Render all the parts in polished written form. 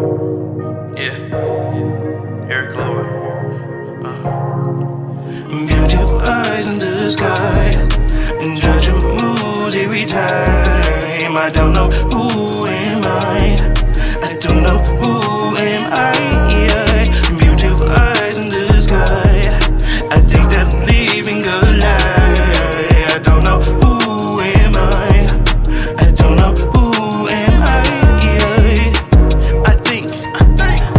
Yeah, Erek, Loyd. Beautiful eyes in the sky, and judging moves every time. I don't know who am I. I don't know who am I. Yeah. Beautiful eyes in the sky. I think that I'm living a lie. I don't know who am I. I don't know who am I. Yeah. I think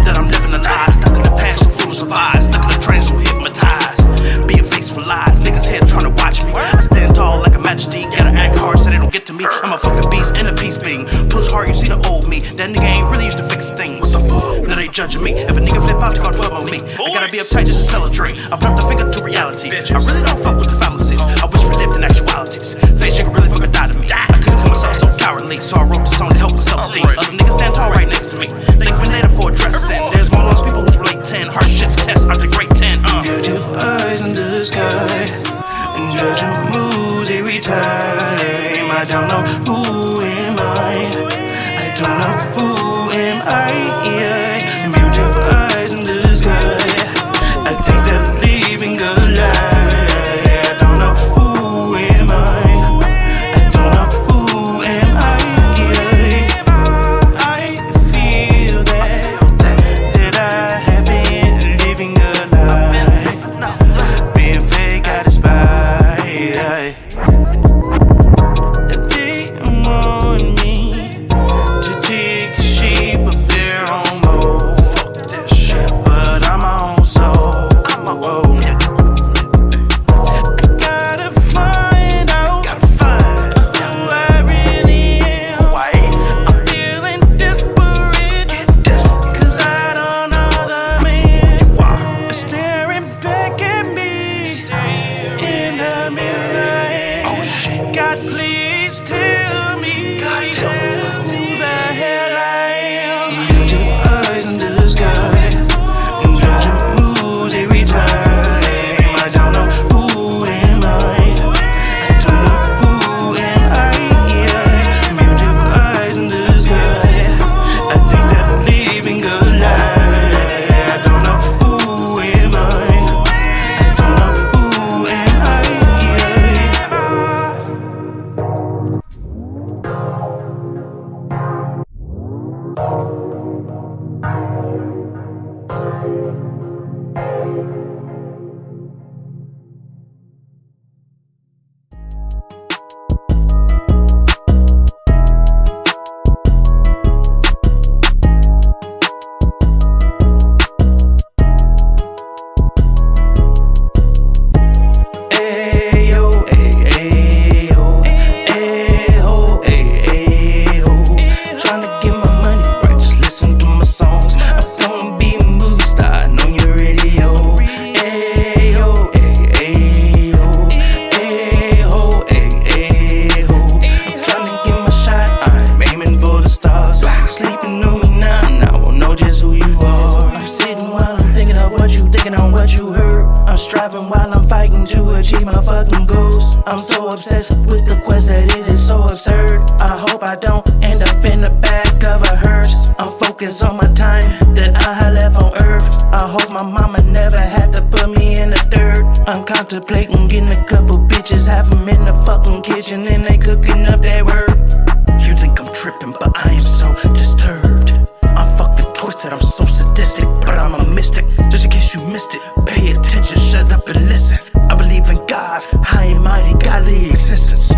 that I'm living a lie, stuck in the past, so full of eyes, stuck in a trance, so hypnotized. Being faced with lies, niggas here trying to watch me. I stand tall like a majesty, gotta act hard so they don't get to me. I'm a fucking beast and a peace being. Push hard, you see the old me. That nigga ain't really used to fix things. Now they judging me. If a nigga flip out, they gon' 12 on me. I gotta be uptight just to celebrate. I put up the finger to reality. I really don't fuck with the fallacies. I wish we lived in actualities. Face nigga really fucking died to me. I couldn't kill myself so cowardly, so I wrote the song to help with self-esteem. Other niggas stand tall right next to me. Thank me later for addressing. There's more lost people who's relate 10. Hardships test are the great 10. Beautiful eyes in the sky, and judging moves every time. I don't know who am I. I don't know who am I. Yeah. Beautiful eyes in the sky. I think that I'm living a lie. I don't know who am I. I don't know who am I. Yeah. I feel that I have been living a lie. Being fake, I despise. They want me to take shape of their own mold, but I'm my own soul. I gotta find out who I really am. I'm feeling desperate, cause I don't know the man staring back at me in the mirror. God, please tell me who the hell I am. Beautiful eyes in the sky, and judging moves every time. I don't know who am I. I don't know who am I. Yeah. Beautiful eyes in the sky. I think that I'm living a lie. I don't know who am I. I don't know who am I. While I'm fighting to achieve my fucking goals, I'm so obsessed with the quest that it is so absurd. I hope I don't end up in the back of a hearse. I'm focused on my time that I had left on earth. I hope my mama never had to put me in the dirt. I'm contemplating getting a couple bitches, have them in the fucking kitchen and they cooking up that word. You think I'm tripping, but I am so disturbed. I'm fucking twisted, I'm so sadistic, but I'm a mystic. Just in case you missed it, pay attention, shut up and listen. I believe in God's high and mighty godly existence.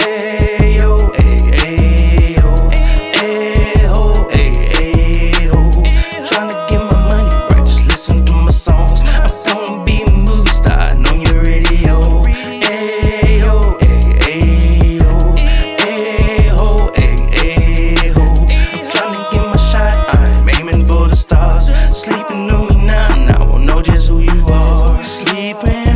Ayo, ayo, ayo, ayo. Tryna get my money right, just listen to my songs. I'm gonna be a movie star on your radio. Ayo, ayo, ayo, ayo. I'm tryna get my shot, I'm aiming for the stars. Sleeping on me now, I won't know just who you are. Sleeping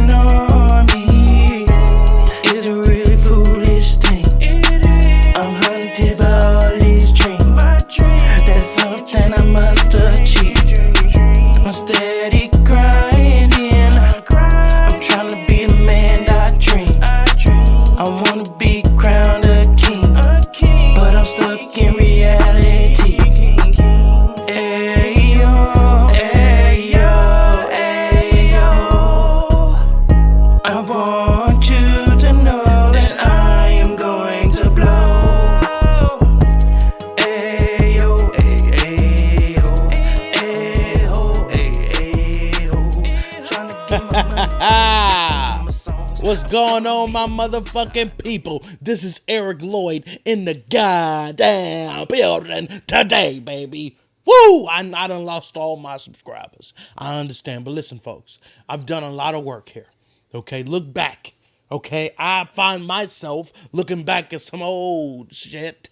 What's going on, my motherfucking people? This is Erek Loyd in the goddamn building today, baby. Woo! I done lost all my subscribers. I understand, but listen, folks, I've done a lot of work here. Okay, look back. Okay, I find myself looking back at some old shit,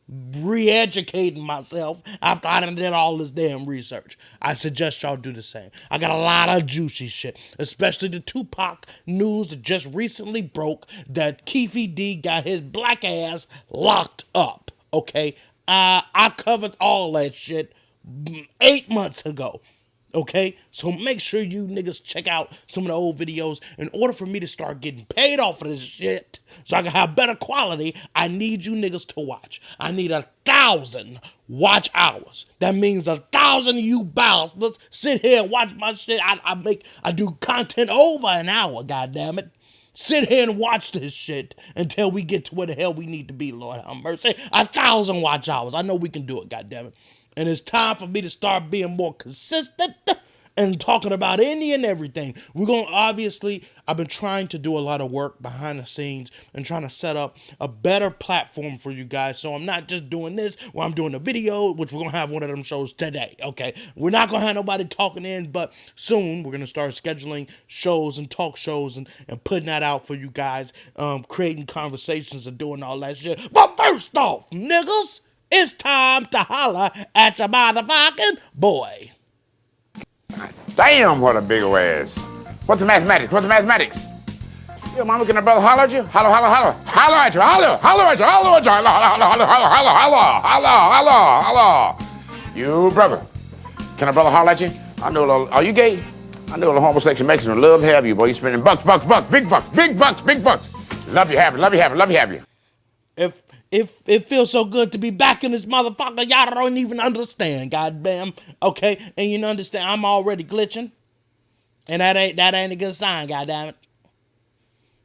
re-educating myself after I done did all this damn research. I suggest y'all do the same. I got a lot of juicy shit, especially the Tupac news that just recently broke that Keefy D got his black ass locked up. Okay, I covered all that shit 8 months ago. Okay, so make sure you niggas check out some of the old videos. In order for me to start getting paid off of this shit, so I can have better quality, I need you niggas to watch. I need 1,000 watch hours. That means 1,000 of you bastards sit here and watch my shit. I do content over an hour, goddammit. Sit here and watch this shit until we get to where the hell we need to be, Lord have mercy. 1,000 watch hours. I know we can do it, goddammit. And it's time for me to start being more consistent and talking about any and everything. We're going to obviously, I've been trying to do a lot of work behind the scenes and trying to set up a better platform for you guys. So I'm not just doing this where I'm doing a video, which we're going to have one of them shows today. Okay. We're not going to have nobody talking in, but soon we're going to start scheduling shows and talk shows and putting that out for you guys, creating conversations and doing all that shit. But first off, niggas, it's time to holler at your motherfucking boy. Damn, what a big old ass. What's the mathematics? What's the mathematics? Your mama, can a brother holler at you? Holler, holler, holler. Holler at you, holler, holler at you, holler at you, holler, holler, holler, holler, holler, holler, holler, holler. You brother, can a brother holler at you? I know a little, are you gay? I know a little homosexual Mexican love to have you, boy. You spending bucks, big bucks, big bucks, big bucks. Love you, have you, love you, have you, love you, have you. If it feels so good to be back in this motherfucker, y'all don't even understand, goddamn. Okay, and you understand, I'm already glitching, and that ain't a good sign, goddamn it.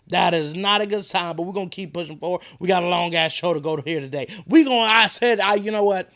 That is not a good sign, but we're gonna keep pushing forward. We got a long ass show to go to here today. You know what?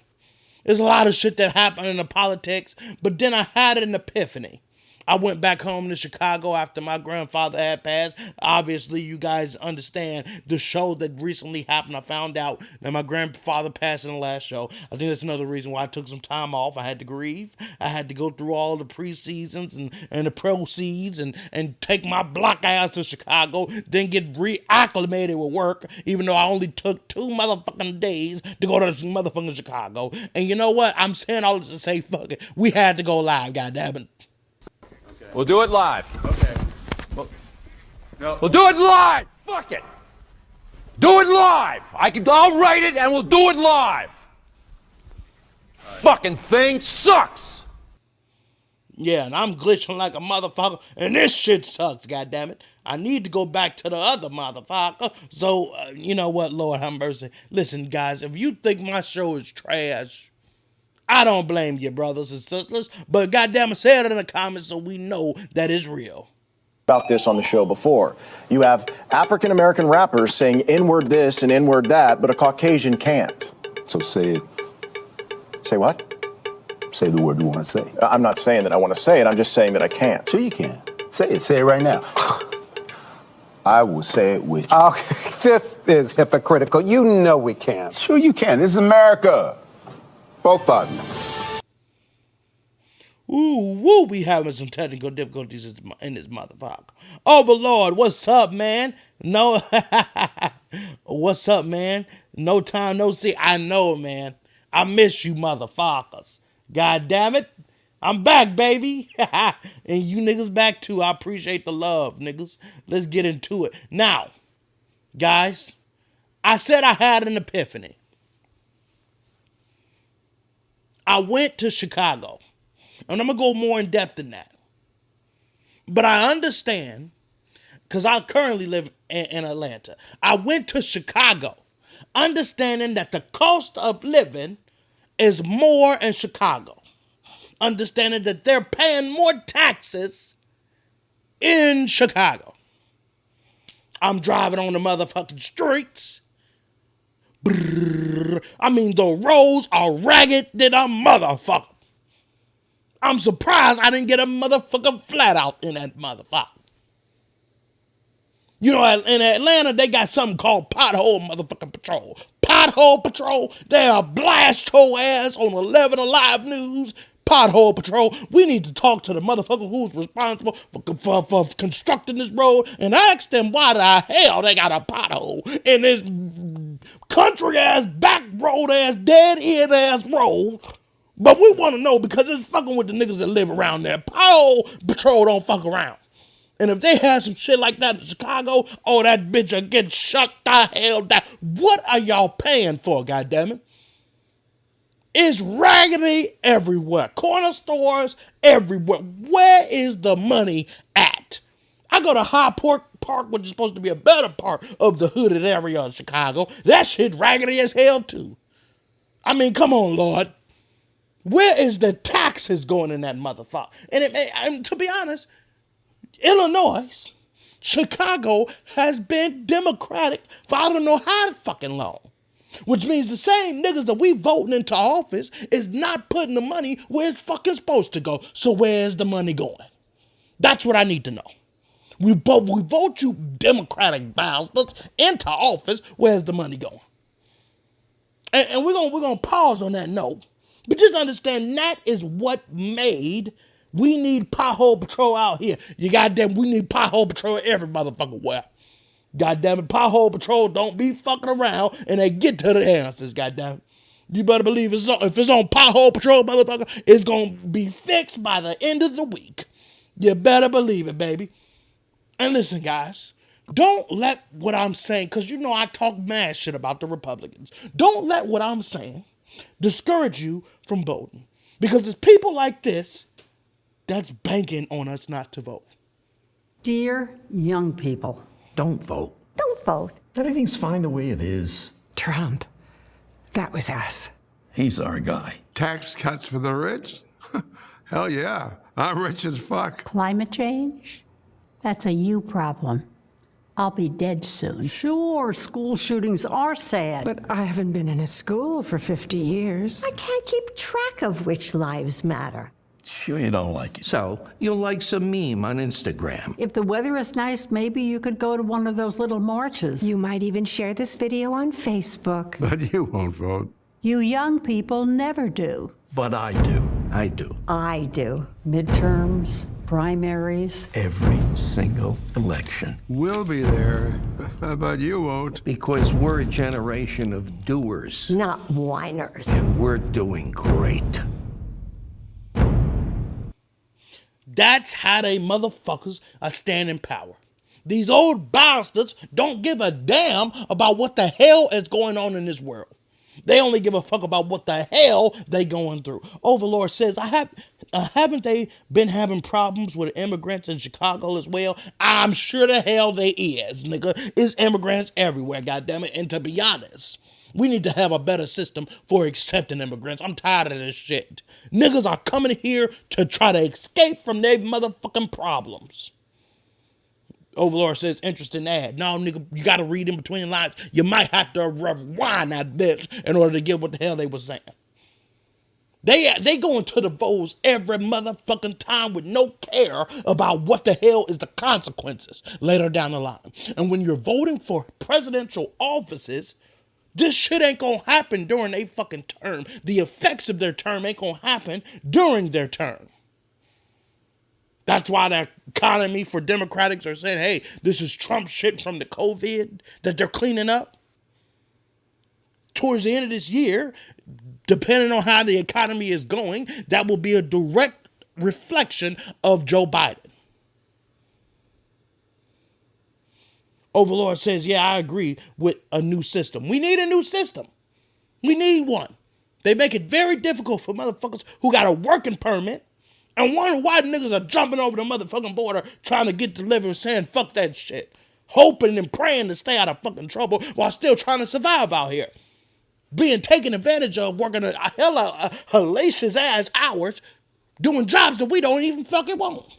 There's a lot of shit that happened in the politics, but then I had an epiphany. I went back home to Chicago after my grandfather had passed. Obviously, you guys understand the show that recently happened. I found out that my grandfather passed in the last show. I think that's another reason why I took some time off. I had to grieve. I had to go through all the pre-seasons and the proceeds and take my block ass to Chicago, then get reacclimated with work, even though I only took 2 motherfucking days to go to motherfucking Chicago. And you know what? I'm saying all this to say, fuck it. We had to go live, goddammit. We'll do it live. Okay. We'll do it live. Fuck it. Do it live. I'll write it and we'll do it live. Right. Fucking thing sucks. Yeah, and I'm glitching like a motherfucker, and this shit sucks, goddammit. I need to go back to the other motherfucker. So, you know what, Lord have mercy. Listen, guys, if you think my show is trash, I don't blame you, brothers and sisters, but goddamn it, say it in the comments so we know that it's real. About this on the show before. You have African-American rappers saying N-word this and N-word that, but a Caucasian can't. So say it. Say what? Say the word you want to say. I'm not saying that I want to say it, I'm just saying that I can't. Sure you can. Say it. Say it right now. I will say it with you. Okay, this is hypocritical. You know we can't. Sure you can. This is America. Both of you. Ooh, woo, we having some technical difficulties in this motherfucker. Overlord, what's up, man? No, what's up, man? No time, no see. I know, man. I miss you, motherfuckers. God damn it. I'm back, baby. And you niggas back, too. I appreciate the love, niggas. Let's get into it. Now, guys, I said I had an epiphany. I went to Chicago, and I'm going to go more in depth than that. But I understand, because I currently live in Atlanta. I went to Chicago, understanding that the cost of living is more in Chicago. Understanding that they're paying more taxes in Chicago. I'm driving on the motherfucking streets. I mean, the roads are ragged than a motherfucker. I'm surprised I didn't get a motherfucking flat out in that motherfucker. You know, in Atlanta, they got something called pothole motherfucking patrol. Pothole patrol, they'll blast your ass on 11 Alive News. Pothole patrol. We need to talk to the motherfucker who's responsible for constructing this road and ask them why the hell they got a pothole in this country ass, back road ass, dead end ass road. But we want to know because it's fucking with the niggas that live around there. Pothole patrol don't fuck around. And if they had some shit like that in Chicago, oh, that bitch will get shut the hell down. What are y'all paying for, goddammit? It's raggedy everywhere. Corner stores everywhere. Where is the money at? I go to Highport Park, which is supposed to be a better part of the hooded area of Chicago. That shit raggedy as hell, too. I mean, come on, Lord. Where is the taxes going in that motherfucker? And to be honest, Illinois, Chicago has been Democratic for I don't know how fucking long. Which means the same niggas that we voting into office is not putting the money where it's fucking supposed to go. So where's the money going? That's what I need to know. We vote you Democratic bastards into office. Where's the money going? And we're gonna pause on that note. But just understand that is what made we need pothole patrol out here. We need pothole patrol every motherfucking where. Goddamn it, pothole patrol don't be fucking around and they get to the answers, goddamn it. You better believe if it's on pothole patrol, motherfucker, it's gonna be fixed by the end of the week. You better believe it, baby. And listen, guys, don't let what I'm saying, because you know I talk mad shit about the Republicans. Don't let what I'm saying discourage you from voting. Because it's people like this that's banking on us not to vote. Dear young people, don't vote. Don't vote. Everything's fine the way it is. Trump. That was us. He's our guy. Tax cuts for the rich? Hell yeah. I'm rich as fuck. Climate change? That's a you problem. I'll be dead soon. Sure, school shootings are sad. But I haven't been in a school for 50 years. I can't keep track of which lives matter. Sure you don't like it. So, you'll like some meme on Instagram. If the weather is nice, maybe you could go to one of those little marches. You might even share this video on Facebook. But you won't vote. You young people never do. But I do. I do. I do. Midterms, primaries. Every single election. We'll be there, but you won't. Because we're a generation of doers. Not whiners. And we're doing great. That's how they motherfuckers are standing in power. These old bastards don't give a damn about what the hell is going on in this world. They only give a fuck about what the hell they going through. Overlord says, haven't they been having problems with immigrants in Chicago as well? I'm sure the hell they is, nigga. It's immigrants everywhere, goddammit. And to be honest, we need to have a better system for accepting immigrants. I'm tired of this shit. Niggas are coming here to try to escape from their motherfucking problems. Overlord says, interesting ad. No, nigga, you got to read in between the lines. You might have to rewind that bitch in order to get what the hell they were saying. They go into the polls every motherfucking time with no care about what the hell is the consequences later down the line. And when you're voting for presidential offices, this shit ain't gonna happen during their fucking term. The effects of their term ain't gonna happen during their term. That's why the economy for Democrats are saying, hey, this is Trump shit from the COVID that they're cleaning up. Towards the end of this year, depending on how the economy is going, that will be a direct reflection of Joe Biden. Overlord says, yeah, I agree with a new system. We need a new system. We need one. They make it very difficult for motherfuckers who got a working permit and wonder why niggas are jumping over the motherfucking border trying to get delivered saying fuck that shit. Hoping and praying to stay out of fucking trouble while still trying to survive out here. Being taken advantage of, working a hella hellacious ass hours, doing jobs that we don't even fucking want.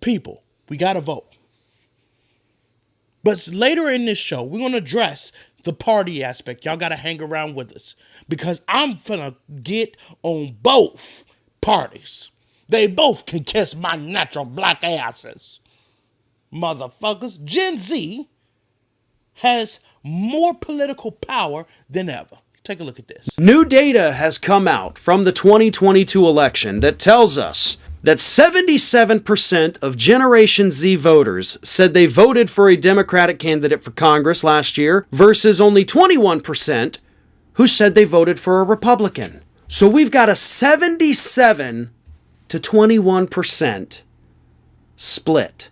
People, we gotta vote. But later in this show, we're gonna address the party aspect. Y'all got to hang around with us because I'm finna get on both parties. They both can kiss my natural black asses. Motherfuckers, Gen Z has more political power than ever. Take a look at this. New data has come out from the 2022 election that tells us that 77% of Generation Z voters said they voted for a Democratic candidate for Congress last year versus only 21% who said they voted for a Republican. So we've got a 77 to 21% split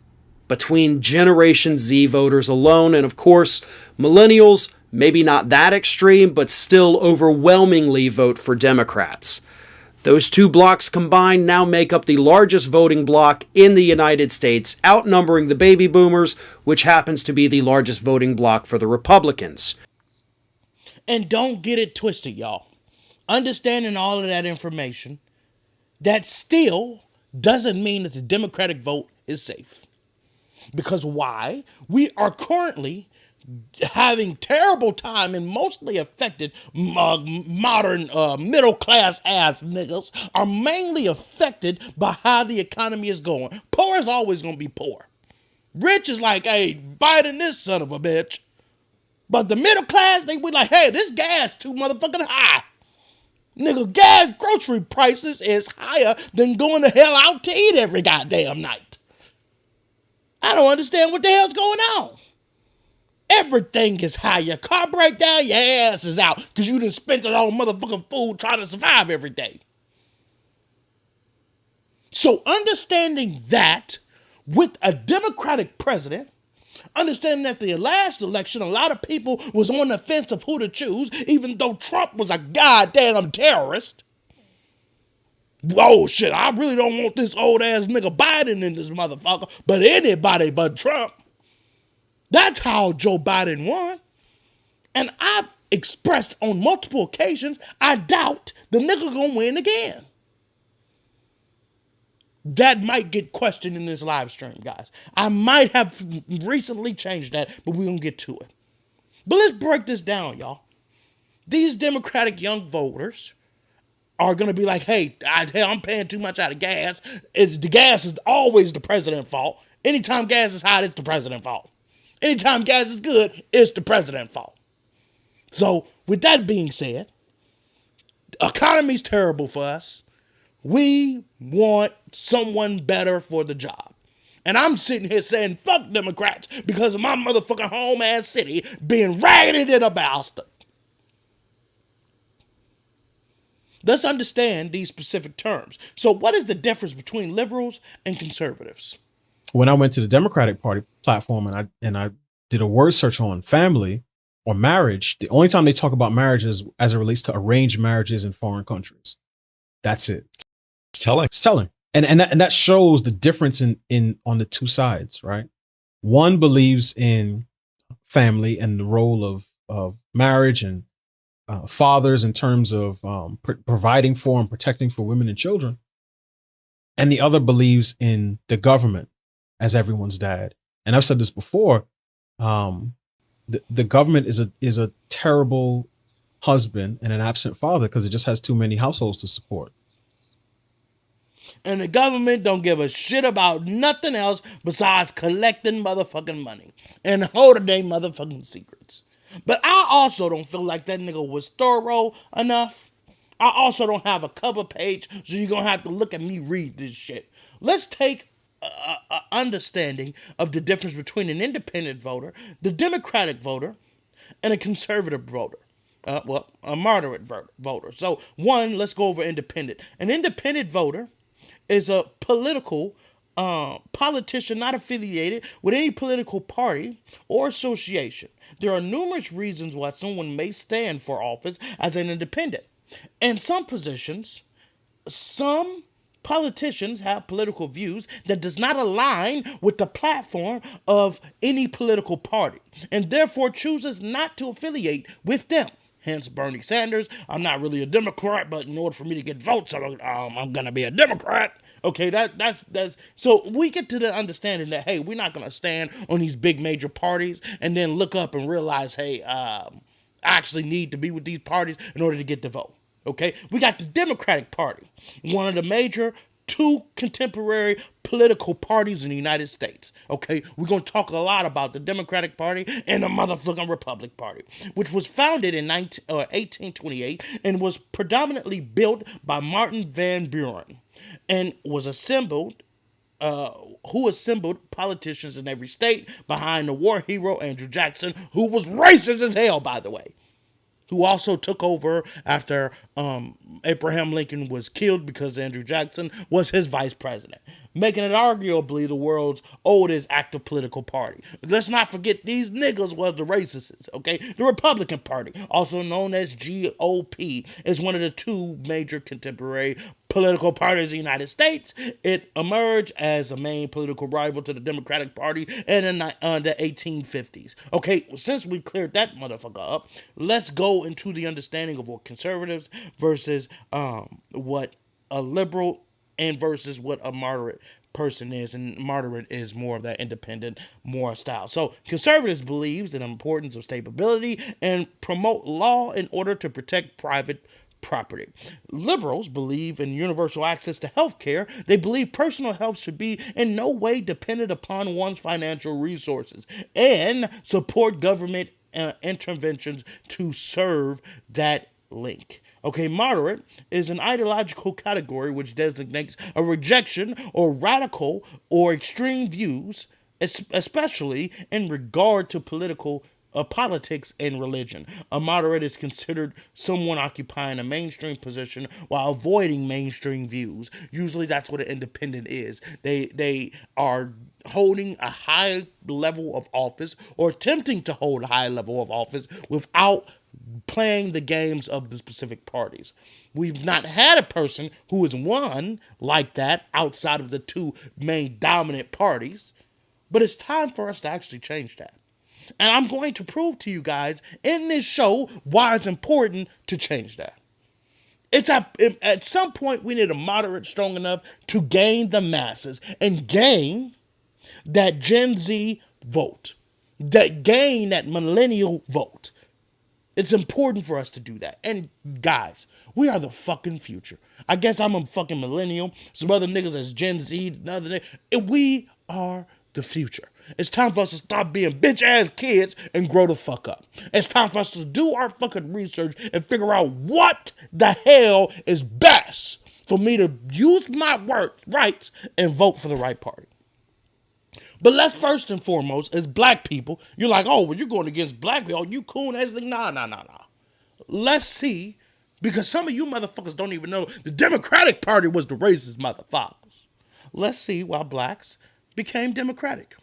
between Generation Z voters alone, and of course, millennials, maybe not that extreme, but still overwhelmingly vote for Democrats. Those two blocks combined now make up the largest voting bloc in the United States, outnumbering the baby boomers, which happens to be the largest voting bloc for the Republicans. And don't get it twisted, y'all. Understanding all of that information, that still doesn't mean that the Democratic vote is safe. Because why? We are currently having terrible time, and mostly affected modern middle class ass niggas are mainly affected by how the economy is going. Poor is always going to be poor. Rich is like, hey, Biden this son of a bitch. But the middle class, they be like, hey, this gas too motherfucking high. Nigga, gas grocery prices is higher than going the hell out to eat every goddamn night. I don't understand what the hell's going on. Everything is high. Your car break down, your ass is out because you done spent it on motherfucking food trying to survive every day. So understanding that with a Democratic president, understanding that the last election, a lot of people was on the fence of who to choose, even though Trump was a goddamn terrorist. Oh shit, I really don't want this old ass nigga Biden in this motherfucker, but anybody but Trump. That's how Joe Biden won. And I've expressed on multiple occasions, I doubt the nigga gonna win again. That might get questioned in this live stream, guys. I might have recently changed that, but we're gonna get to it. But let's break this down, y'all. These Democratic young voters are gonna be like, hey, I'm paying too much out of gas. The gas is always the president's fault. Anytime gas is high, it's the president's fault. Anytime gas is good, it's the president's fault. So, with that being said, the economy's terrible for us. We want someone better for the job. And I'm sitting here saying, fuck Democrats because of my motherfucking home-ass city being raggedy in a bastard. Let's understand these specific terms. So what is the difference between liberals and conservatives? When I went to the Democratic Party platform and I did a word search on family or marriage, the only time they talk about marriage is as it relates to arranged marriages in foreign countries. That's it. It's telling. It's telling. And that shows the difference in on the two sides, right? One believes in family and the role of marriage and fathers in terms of providing for and protecting for women and children. And the other believes in the government as everyone's dad. And I've said this before, the government is a terrible husband and an absent father because it just has too many households to support. And the government don't give a shit about nothing else besides collecting motherfucking money and holding their motherfucking secrets. But I also don't feel like that nigga was thorough enough. I also don't have a cover page, so you're going to have to look at me read this shit. Let's take a understanding of the difference between an independent voter, the Democratic voter, and a conservative voter. A moderate voter. So one, let's go over independent. An independent voter is a political politician not affiliated with any political party or association. There are numerous reasons why someone may stand for office as an independent. In some positions, some politicians have political views that does not align with the platform of any political party and therefore chooses not to affiliate with them. Hence Bernie Sanders. I'm not really a Democrat, but in order for me to get votes, I'm going to be a Democrat. Okay, that's so we get to the understanding that, hey, we're not gonna stand on these big major parties and then look up and realize, hey, I actually need to be with these parties in order to get the vote. Okay, we got the Democratic Party, one of the major two contemporary political parties in the United States. Okay, we're gonna talk a lot about the Democratic Party and the motherfucking Republican Party, which was founded in 1828 and was predominantly built by Martin Van Buren, and was assembled who assembled politicians in every state behind the war hero Andrew Jackson, who was racist as hell, by the way, who also took over after Abraham Lincoln was killed because Andrew Jackson was his vice president, making it arguably the world's oldest active political party. Let's not forget these niggas was the racists, okay? The Republican Party, also known as GOP, is one of the two major contemporary political parties in the United States. It emerged as a main political rival to the Democratic Party in the 1850s. Okay, since we cleared that motherfucker up, let's go into the understanding of what conservatives versus what a liberal and versus what a moderate person is, and moderate is more of that independent, more style. So conservatives believes in the importance of stability and promote law in order to protect private property. Liberals believe in universal access to health care. They believe personal health should be in no way dependent upon one's financial resources, and support government interventions to serve that link. Okay, moderate is an ideological category which designates a rejection or radical or extreme views, especially in regard to politics and religion. A moderate is considered someone occupying a mainstream position while avoiding mainstream views. Usually that's what an independent is. They are holding a high level of office or attempting to hold a high level of office without playing the games of the specific parties. We've not had a person who has won like that outside of the two main dominant parties, but it's time for us to actually change that. And I'm going to prove to you guys in this show why it's important to change that. At some point, we need a moderate strong enough to gain the masses and gain that Gen Z vote, that gain that millennial vote. It's important for us to do that. And guys, we are the fucking future. I guess I'm a fucking millennial. Some other niggas as Gen Z. We are the future. It's time for us to stop being bitch ass kids and grow the fuck up. It's time for us to do our fucking research and figure out what the hell is best for me to use my rights and vote for the right party. But let's first and foremost, as black people, you're like, oh, well, you're going against black people. You cool as nah. Let's see, because some of you motherfuckers don't even know the Democratic Party was the racist motherfuckers. Let's see why blacks became Democratic.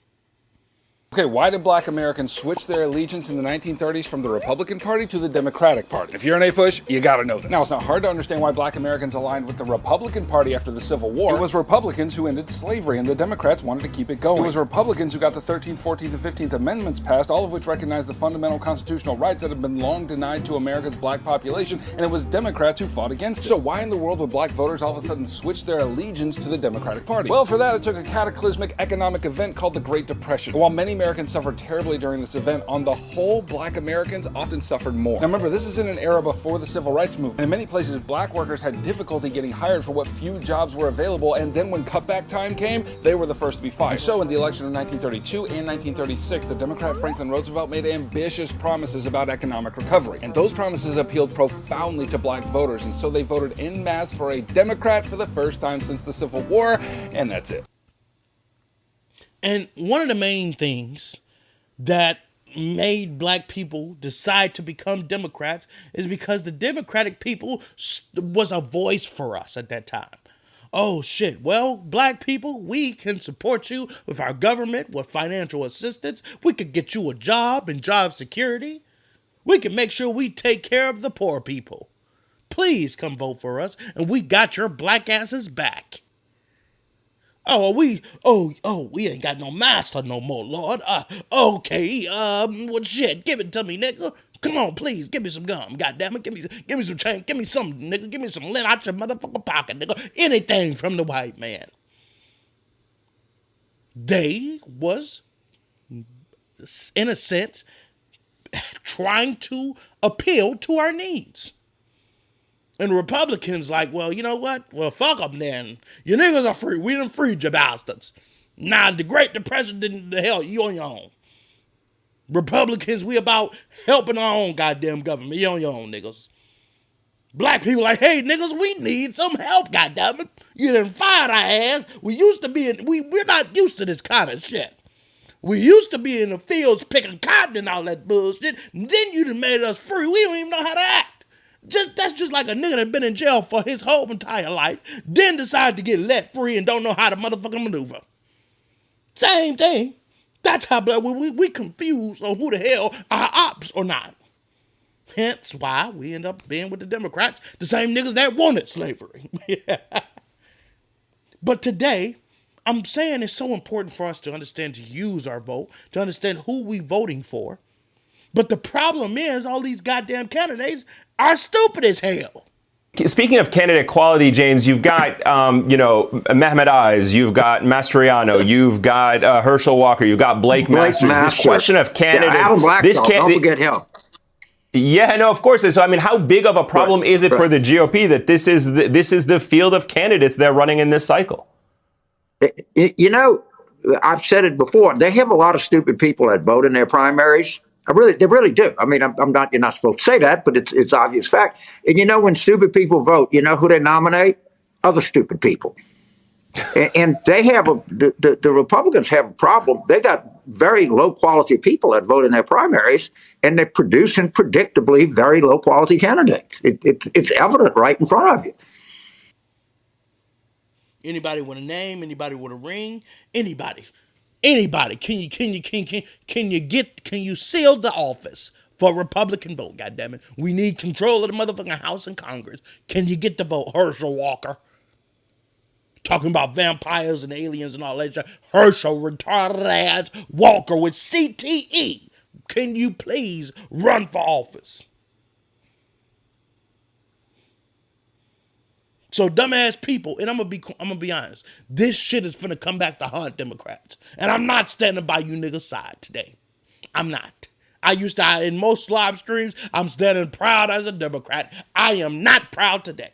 Okay, why did black Americans switch their allegiance in the 1930s from the Republican Party to the Democratic Party? If you're an A-push, you gotta know this. Now, it's not hard to understand why black Americans aligned with the Republican Party after the Civil War. It was Republicans who ended slavery, and the Democrats wanted to keep it going. It was Republicans who got the 13th, 14th, and 15th Amendments passed, all of which recognized the fundamental constitutional rights that had been long denied to America's black population, and it was Democrats who fought against it. So why in the world would black voters all of a sudden switch their allegiance to the Democratic Party? Well, for that, it took a cataclysmic economic event called the Great Depression. While many Americans suffered terribly during this event, on the whole, black Americans often suffered more. Now remember, this is in an era before the civil rights movement. In many places, black workers had difficulty getting hired for what few jobs were available, and then when cutback time came, they were the first to be fired. And so in the election of 1932 and 1936, the Democrat Franklin Roosevelt made ambitious promises about economic recovery. And those promises appealed profoundly to black voters, and so they voted en masse for a Democrat for the first time since the Civil War, and that's it. And one of the main things that made black people decide to become Democrats is because the Democratic people was a voice for us at that time. Oh shit, well, black people, we can support you with our government, with financial assistance. We could get you a job and job security. We can make sure we take care of the poor people. Please come vote for us, and we got your black asses back. Oh, we ain't got no master no more, Lord. Okay, well, shit, give it to me, nigga. Come on, please, give me some gum. Goddamn it, give me some change. Give me some, nigga. Give me some lint out your motherfucking pocket, nigga. Anything from the white man. They was, in a sense, trying to appeal to our needs. And Republicans like, well, you know what? Well, fuck them then. You niggas are free. We done freed you bastards. Nah, the Great Depression didn't, the hell, you on your own. Republicans, we about helping our own goddamn government. You on your own, niggas. Black people like, hey, niggas, we need some help, goddammit. You done fired our ass. We used to be we're not used to this kind of shit. We used to be in the fields picking cotton and all that bullshit. And then you done made us free. We don't even know how to act. That's just like a nigga that been in jail for his whole entire life, then decide to get let free and don't know how to motherfucking maneuver. Same thing. That's how we confused on who the hell are ops or not. Hence why we end up being with the Democrats, the same niggas that wanted slavery. But today, I'm saying it's so important for us to understand, to use our vote, to understand who we voting for. But the problem is all these goddamn candidates are stupid as hell. Speaking of candidate quality, James, you've got, Mehmet Oz, you've got Mastriano, you've got Herschel Walker, you've got Blake Masters. This question of candidate, Alan Blackstone, don't forget him. Yeah, no, of course. So, I mean, how big of a problem is it for the GOP that this is the field of candidates they're running in this cycle? You know, I've said it before. They have a lot of stupid people that vote in their primaries. They really do. I mean, you're not supposed to say that, but it's obvious fact. And you know, when stupid people vote, you know who they nominate? Other stupid people. And they have the Republicans have a problem. They got very low quality people that vote in their primaries, and they're producing predictably very low quality candidates. It's evident right in front of you. Anybody with a name, anybody with a ring, anybody. Can you seal the office for Republican vote? Goddammit. We need control of the motherfucking House and Congress. Can you get the vote? Herschel Walker. Talking about vampires and aliens and all that shit. Herschel retarded ass Walker with CTE. Can you please run for office? So dumbass people, and I'm gonna be honest, this shit is finna come back to haunt Democrats. And I'm not standing by you niggas' side today. I'm not. In most live streams, I'm standing proud as a Democrat. I am not proud today.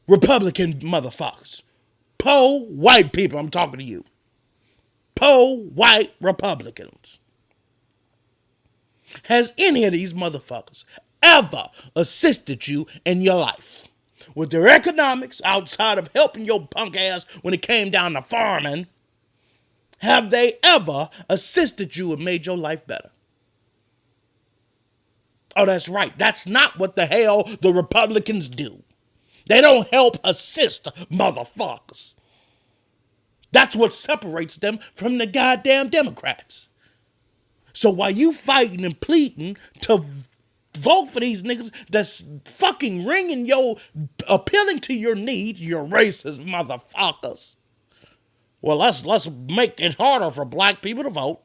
Republican motherfuckers. Po white people, I'm talking to you. Po white Republicans. Has any of these motherfuckers ever assisted you in your life with their economics outside of helping your punk ass when it came down to farming? Have they ever assisted you and made your life better? Oh, that's right. That's not what the hell the Republicans do. They don't help assist motherfuckers. That's what separates them from the goddamn Democrats. So while you fighting and pleading to vote for these niggas that's fucking appealing to your needs, you racist motherfuckers. Well, let's make it harder for black people to vote.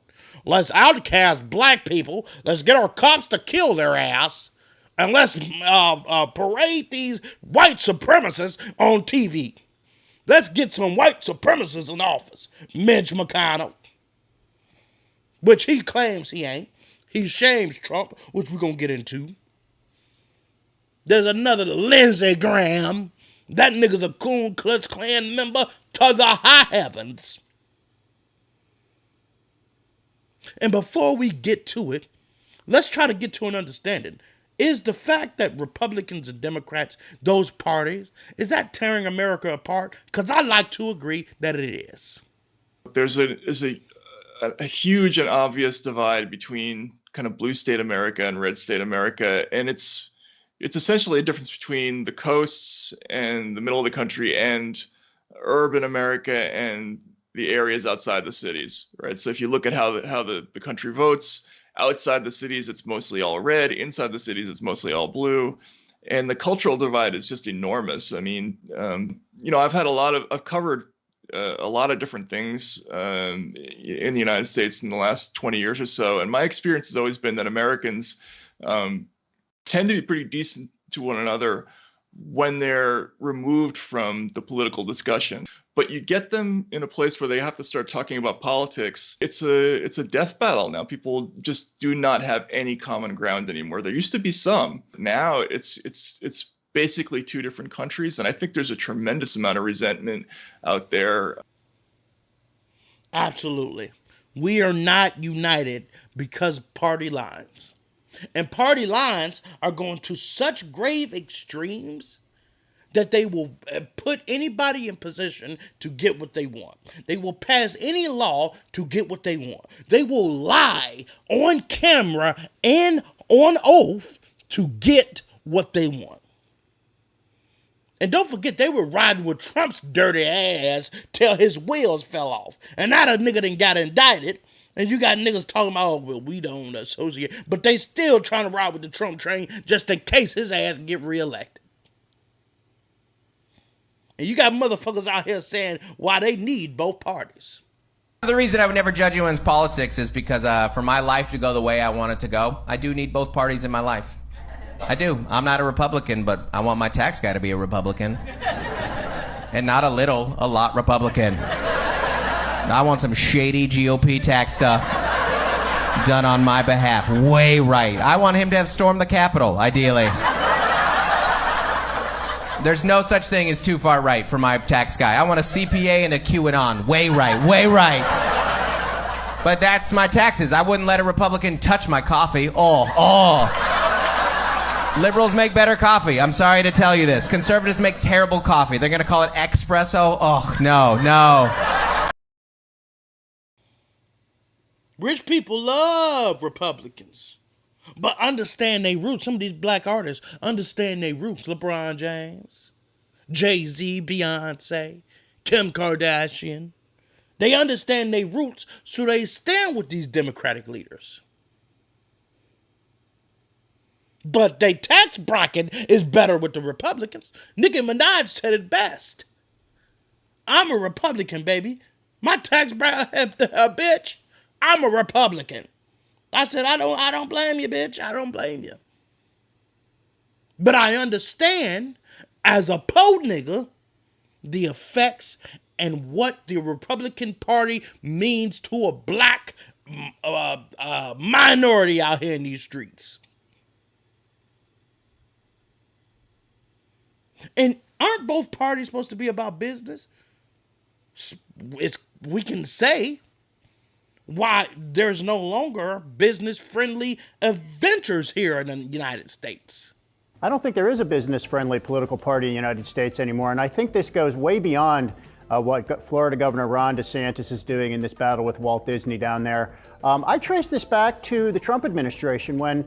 Let's outcast black people. Let's get our cops to kill their ass. And let's parade these white supremacists on TV. Let's get some white supremacists in office. Mitch McConnell. Which he claims he ain't. He shames Trump, which we're going to get into. There's another Lindsey Graham. That nigga's a Ku Klux Klan member to the high heavens. And before we get to it, let's try to get to an understanding. Is the fact that Republicans and Democrats, those parties, is that tearing America apart? Because I like to agree that it is. There's a huge and obvious divide between kind of blue state America and red state America. And it's essentially a difference between the coasts and the middle of the country and urban America and the areas outside the cities, right? So if you look at how the country votes, outside the cities, it's mostly all red. Inside the cities, it's mostly all blue. And the cultural divide is just enormous. I mean, I've covered a lot of different things in the United States in the last 20 years or so. And my experience has always been that Americans tend to be pretty decent to one another when they're removed from the political discussion. But you get them in a place where they have to start talking about politics. It's a death battle now. People just do not have any common ground anymore. There used to be some. Now it's basically two different countries, and I think there's a tremendous amount of resentment out there. Absolutely. We are not united because of party lines. And party lines are going to such grave extremes that they will put anybody in position to get what they want. They will pass any law to get what they want. They will lie on camera and on oath to get what they want. And don't forget, they were riding with Trump's dirty ass till his wheels fell off. And now the nigga done got indicted. And you got niggas talking about, oh, well, we don't associate. But they still trying to ride with the Trump train just in case his ass get reelected. And you got motherfuckers out here saying why they need both parties. The reason I would never judge anyone's politics is because for my life to go the way I want it to go, I do need both parties in my life. I do. I'm not a Republican, but I want my tax guy to be a Republican. And not a little, a lot Republican. I want some shady GOP tax stuff done on my behalf. Way right. I want him to have stormed the Capitol, ideally. There's no such thing as too far right for my tax guy. I want a CPA and a QAnon. Way right. Way right. But that's my taxes. I wouldn't let a Republican touch my coffee. Liberals make better coffee. I'm sorry to tell you this. Conservatives make terrible coffee. They're going to call it espresso. Oh, no. Rich people love Republicans, but understand their roots. Some of these black artists understand their roots. LeBron James, Jay-Z, Beyonce, Kim Kardashian. They understand their roots, so they stand with these Democratic leaders. But their tax bracket is better with the Republicans. Nicki Minaj said it best. I'm a Republican, baby. My tax bracket, bitch. I'm a Republican. I said, I don't blame you, bitch. I don't blame you. But I understand, as a po nigga, the effects and what the Republican Party means to a black minority out here in these streets. And aren't both parties supposed to be about business? We can say why there's no longer business-friendly adventures here in the United States. I don't think there is a business-friendly political party in the United States anymore, and I think this goes way beyond what Florida Governor Ron DeSantis is doing in this battle with Walt Disney down there. I trace this back to the Trump administration when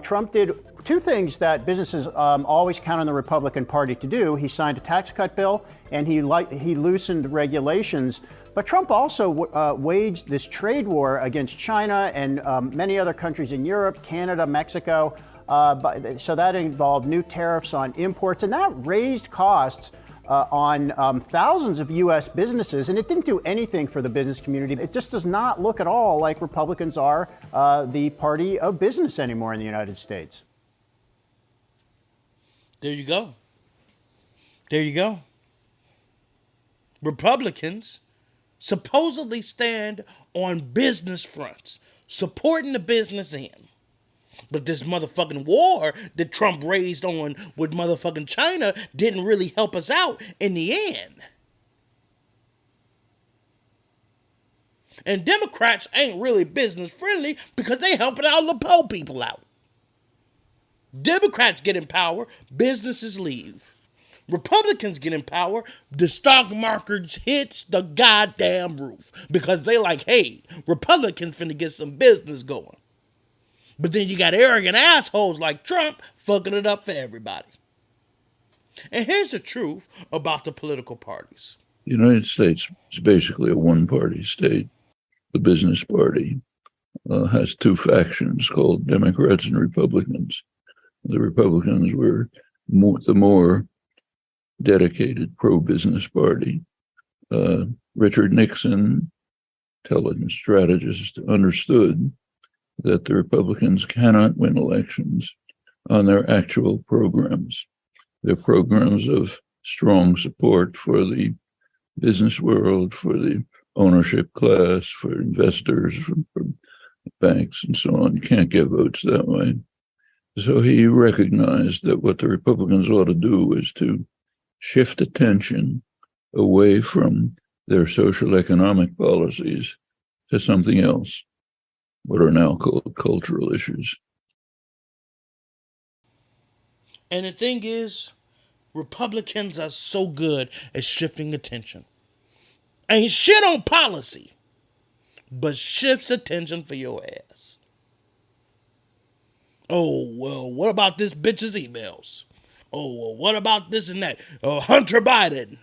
Trump did two things that businesses always count on the Republican Party to do. He signed a tax cut bill, and he loosened regulations. But Trump also waged this trade war against China and many other countries in Europe, Canada, Mexico. So that involved new tariffs on imports, and that raised costs on thousands of U.S. businesses, and it didn't do anything for the business community. It just does not look at all like Republicans are the party of business anymore in the United States. There you go. There you go. Republicans supposedly stand on business fronts, supporting the business end. But this motherfucking war that Trump raised on with motherfucking China didn't really help us out in the end. And Democrats ain't really business friendly because they helping out the poor people out. Democrats get in power, businesses leave. Republicans get in power, the stock market hits the goddamn roof because they like, hey, Republicans finna get some business going. But then you got arrogant assholes like Trump fucking it up for everybody. And here's the truth about the political parties. The United States is basically a one-party state. The business party has two factions called Democrats and Republicans. The Republicans were the more dedicated pro-business party. Richard Nixon, intelligence strategist, understood that the Republicans cannot win elections on their actual programs. Their programs of strong support for the business world, for the ownership class, for investors, for banks, and so on. You can't get votes that way. So he recognized that what the Republicans ought to do is to shift attention away from their social economic policies to something else, what are now called cultural issues. And the thing is, Republicans are so good at shifting attention. Ain't shit on policy, but shifts attention for your ass. Oh, well, what about this bitch's emails? Oh, well, what about this and that? Hunter Biden.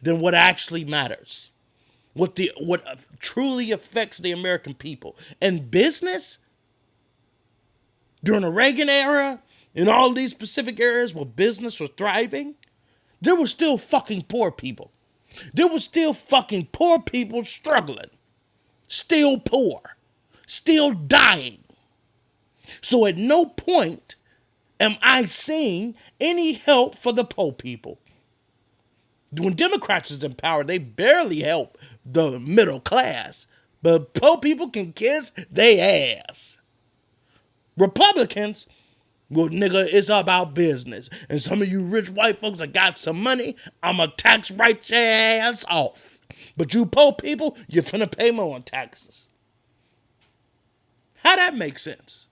Then what actually matters? What truly affects the American people. And business, during the Reagan era, in all these specific areas where business was thriving, there were still fucking poor people. There were still fucking poor people struggling. Still poor. Still dying. So at no point am I seeing any help for the poor people. When Democrats is in power, they barely help the middle class. But poor people can kiss they ass. Republicans, well, nigga, it's about business. And some of you rich white folks that got some money, I'ma tax write your ass off. But you poor people, you're finna pay more on taxes. How that make sense?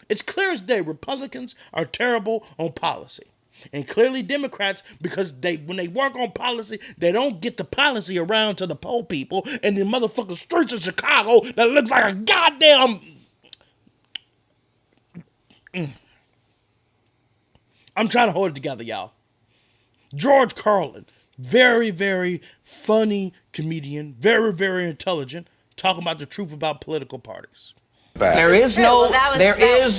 It's clear as day Republicans are terrible on policy. And clearly Democrats, because when they work on policy, they don't get the policy around to the poor people and the motherfucking streets of Chicago that looks like a goddamn... I'm trying to hold it together, y'all. George Carlin, very, very funny comedian, very, very intelligent, talking about the truth about political parties. There is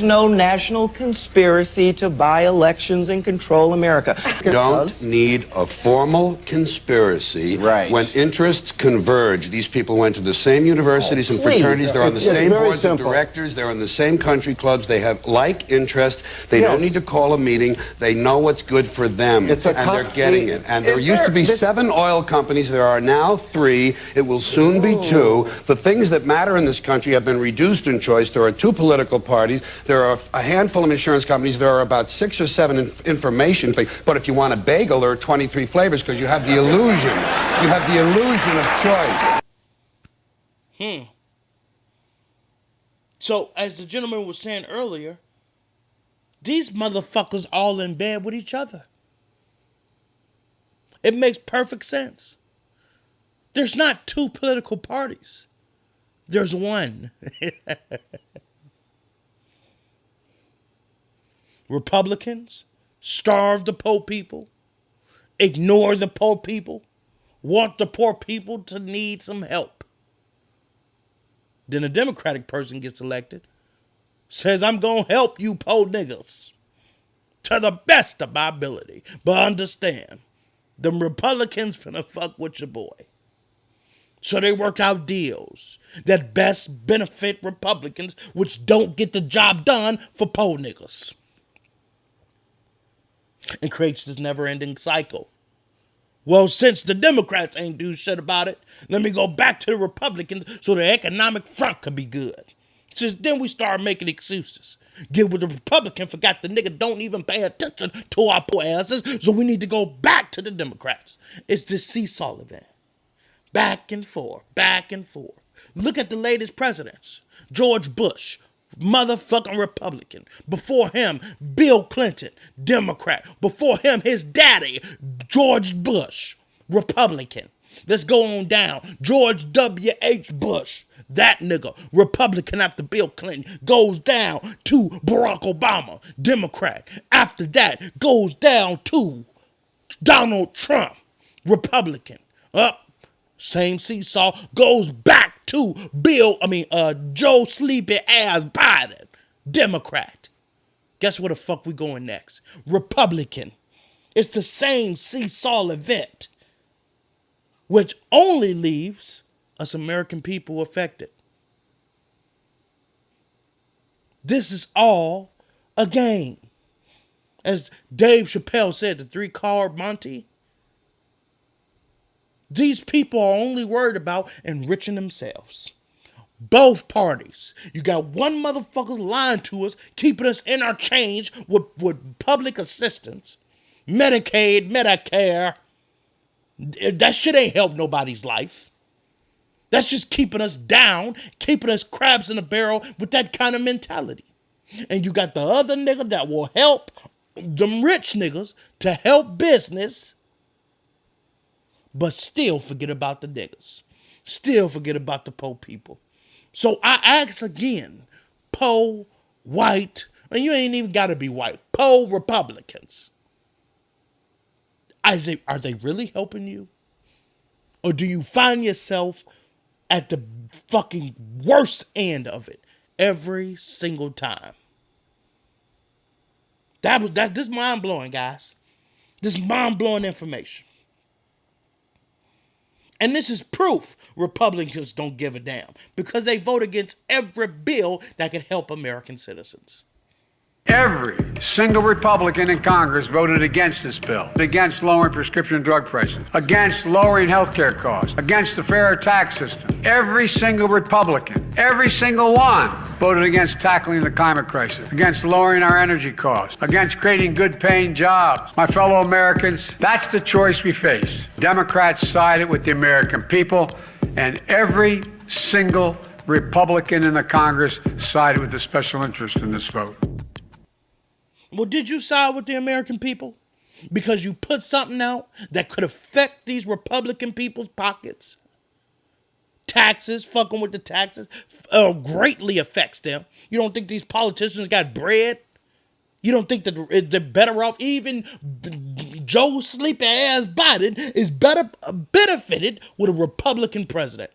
no national conspiracy to buy elections and control America. You don't need a formal conspiracy when interests converge. These people went to the same universities and fraternities. They're on the same boards of directors. They're in the same country clubs. They have like interests. They don't need to call a meeting. They know what's good for them, and they're getting it. And there used to be 7 oil companies. There are now 3. It will soon be 2. The things that matter in this country have been reduced in choice. There are 2 political parties. There are a handful of insurance companies. There are about 6 or 7 information things. But if you want a bagel, there are 23 flavors because you have the illusion. You have the illusion of choice. So, as the gentleman was saying earlier, these motherfuckers all in bed with each other. It makes perfect sense. There's not 2 political parties. There's one. Republicans starve the poor people, ignore the poor people, want the poor people to need some help. Then a Democratic person gets elected, says, I'm going to help you poor niggas to the best of my ability. But understand, them Republicans finna fuck with your boy. So they work out deals that best benefit Republicans, which don't get the job done for poor niggas. And creates this never-ending cycle. Well, since the Democrats ain't do shit about it, let me go back to the Republicans so the economic front could be good. Since then we start making excuses. Get with the Republican, forgot the nigga don't even pay attention to our poor asses, so we need to go back to the Democrats. It's this seesaw event. Back and forth, back and forth. Look at the latest presidents. George Bush, motherfucking Republican. Before him, Bill Clinton, Democrat. Before him, his daddy, George Bush, Republican. Let's go on down. George W.H. Bush, that nigga, Republican after Bill Clinton, goes down to Barack Obama, Democrat. After that, goes down to Donald Trump, Republican. Up. Same seesaw, goes back to Joe Sleepy Ass Biden, Democrat. Guess where the fuck we going next? Republican. It's the same seesaw event, which only leaves us American people affected. This is all a game. As Dave Chappelle said, the 3-card Monty, these people are only worried about enriching themselves. Both parties. You got one motherfucker lying to us, keeping us in our change with public assistance, Medicaid, Medicare. That shit ain't helped nobody's life. That's just keeping us down, keeping us crabs in a barrel with that kind of mentality. And you got the other nigga that will help them rich niggas to help business, but still forget about the niggas. Still forget about the poor people. So I ask again, poor, white, and you ain't even got to be white, poor Republicans. Are they really helping you? Or do you find yourself at the fucking worst end of it every single time? This mind-blowing, guys. This mind-blowing information. And this is proof Republicans don't give a damn, because they vote against every bill that can help American citizens. Every single Republican in Congress voted against this bill, against lowering prescription drug prices, against lowering health care costs, against the fair tax system. Every single Republican, every single one, voted against tackling the climate crisis, against lowering our energy costs, against creating good-paying jobs. My fellow Americans, that's the choice we face. Democrats sided with the American people, and every single Republican in the Congress sided with the special interest in this vote. Well, did you side with the American people? Because you put something out that could affect these Republican people's pockets? Taxes, fucking with the taxes, greatly affects them. You don't think these politicians got bread? You don't think that they're better off? Even Joe sleepy ass Biden is benefited with a Republican president.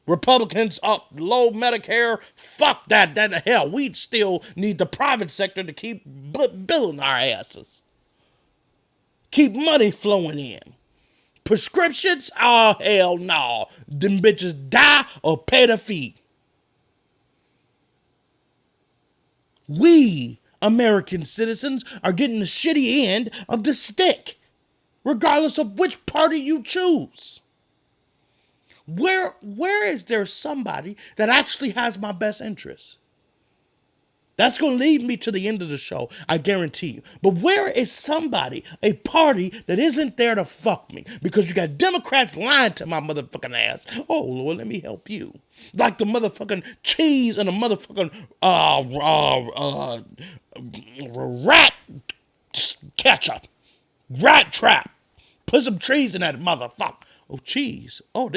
Republicans up low Medicare, fuck that hell. We still need the private sector to keep billing our asses. Keep money flowing in. Prescriptions, oh hell no. Them bitches die or pay the fee. We, American citizens, are getting the shitty end of the stick, regardless of which party you choose. Where is there somebody that actually has my best interests? That's going to lead me to the end of the show, I guarantee you. But where is somebody, a party that isn't there to fuck me? Because you got Democrats lying to my motherfucking ass. Oh, Lord, let me help you. Like the motherfucking cheese and the motherfucking rat ketchup. Rat trap. Put some cheese in that motherfucker. Oh, cheese. Oh,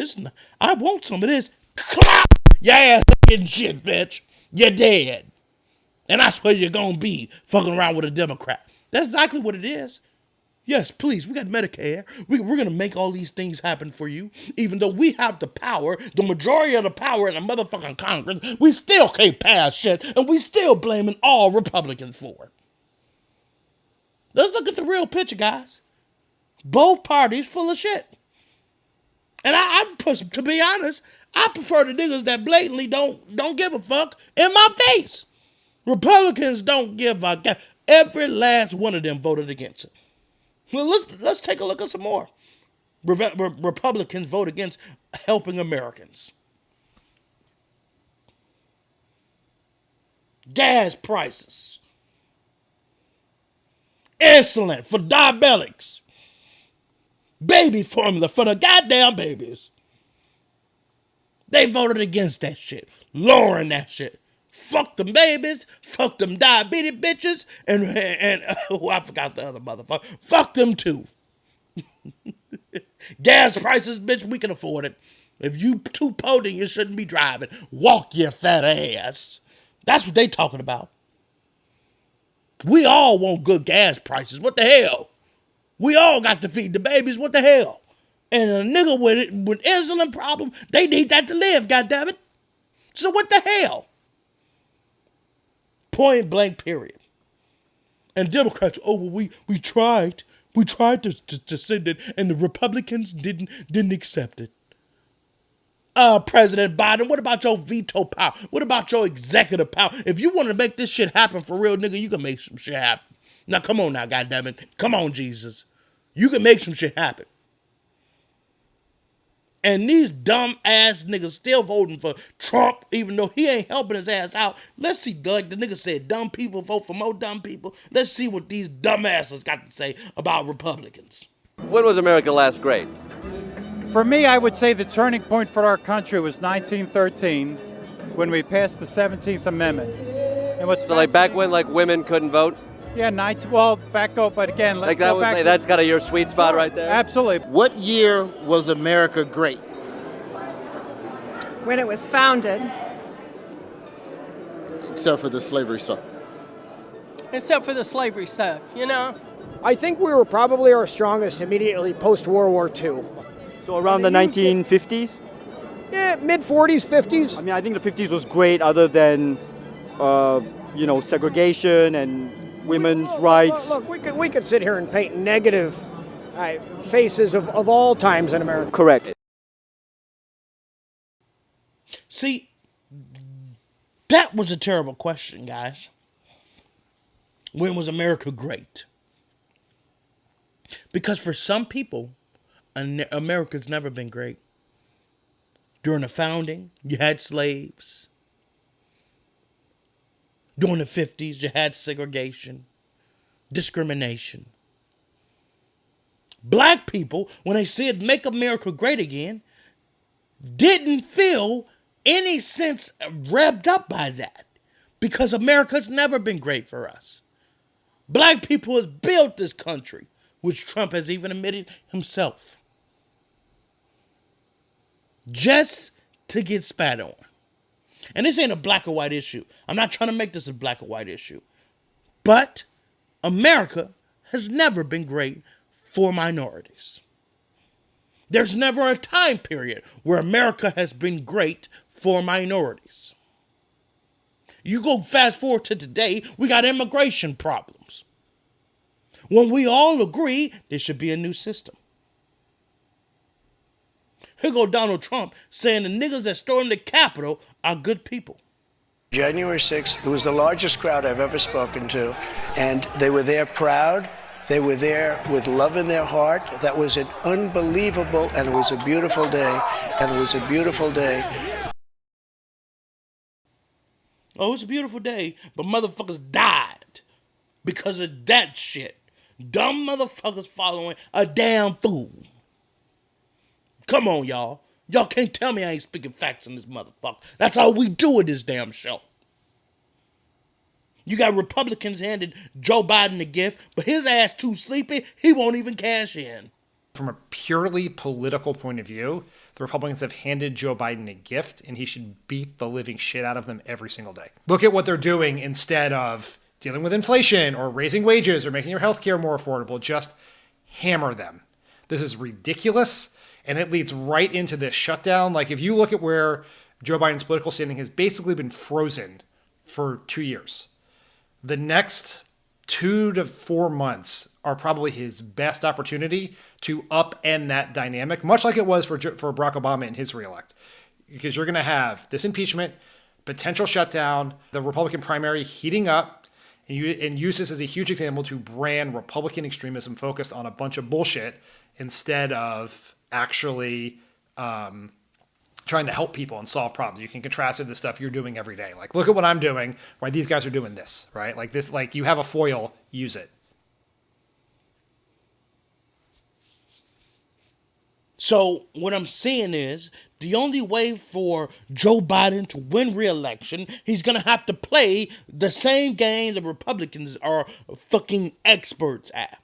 I want some of this. Clap! Your ass getting shit, bitch. You're dead. And that's where you're going to be, fucking around with a Democrat. That's exactly what it is. Yes, please, we got Medicare. We're going to make all these things happen for you. Even though we have the power, the majority of the power in the motherfucking Congress, we still can't pass shit, and we still blaming all Republicans for it. Let's look at the real picture, guys. Both parties full of shit. And to be honest, I prefer the niggas that blatantly don't give a fuck in my face. Republicans don't give a fuck. Every last one of them voted against it. Well, let's take a look at some more. Republicans vote against helping Americans. Gas prices. Insulin for diabetics. Baby formula for the goddamn babies. They voted against that shit. Lowering that shit. Fuck them babies. Fuck them diabetic bitches. And I forgot the other motherfucker. Fuck them too. Gas prices, bitch, we can afford it. If you too potent, you shouldn't be driving. Walk your fat ass. That's what they talking about. We all want good gas prices. What the hell? We all got to feed the babies. What the hell? And a nigga with insulin problem, they need that to live, goddammit. So what the hell? Point blank period. And Democrats, oh, well, we tried. We tried to send it, and the Republicans didn't accept it. President Biden, what about your veto power? What about your executive power? If you want to make this shit happen for real, nigga, you can make some shit happen. Now, come on now, goddammit. Come on, Jesus. You can make some shit happen. And these dumb ass niggas still voting for Trump, even though he ain't helping his ass out. Let's see, like the nigga said, dumb people vote for more dumb people. Let's see what these dumbasses got to say about Republicans. When was America last great? For me, I would say the turning point for our country was 1913, when we passed the 17th Amendment. And what's so like back when like women couldn't vote? Yeah, back up, but again, let's like that go was back. Like, that's kind of your sweet spot right there? Absolutely. What year was America great? When it was founded. Except for the slavery stuff. Except for the slavery stuff, you know? I think we were probably our strongest immediately post-World War II. So around the 1950s? Yeah, mid-40s, 50s. I mean, I think the 50s was great other than, segregation and women's rights. Look, we could sit here and paint negative faces of all times in America. Correct. See, that was a terrible question, guys. When was America great? Because for some people, America's never been great. During the founding, you had slaves. During the 50s, you had segregation, discrimination. Black people, when they said make America great again, didn't feel any sense revved up by that, because America's never been great for us. Black people has built this country, which Trump has even admitted himself, just to get spat on. And this ain't a black or white issue. I'm not trying to make this a black or white issue. But America has never been great for minorities. There's never a time period where America has been great for minorities. You go fast forward to today, we got immigration problems. When we all agree there should be a new system. Here go Donald Trump saying the niggas that stormed the Capitol are good people. January 6th, it was the largest crowd I've ever spoken to, and they were there proud. They were there with love in their heart. That was an unbelievable, and it was a beautiful day, and it was a beautiful day. Oh, it was a beautiful day, but motherfuckers died because of that shit. Dumb motherfuckers following a damn fool. Come on, y'all. Y'all can't tell me I ain't speaking facts in this motherfucker. That's how we do it this damn show. You got Republicans handed Joe Biden a gift, but his ass too sleepy, he won't even cash in. From a purely political point of view, the Republicans have handed Joe Biden a gift, and he should beat the living shit out of them every single day. Look at what they're doing instead of dealing with inflation or raising wages or making your health care more affordable. Just hammer them. This is ridiculous. And it leads right into this shutdown. Like, if you look at where Joe Biden's political standing has basically been frozen for 2 years, the next 2 to 4 months are probably his best opportunity to upend that dynamic, much like it was for Barack Obama in his reelect. Because you're going to have this impeachment, potential shutdown, the Republican primary heating up, and use this as a huge example to brand Republican extremism focused on a bunch of bullshit instead of actually trying to help people and solve problems. You can contrast it to the stuff you're doing every day. Like, look at what I'm doing, why these guys are doing this, right? Like this, like you have a foil, use it. So what I'm saying is the only way for Joe Biden to win re-election, he's going to have to play the same game the Republicans are fucking experts at.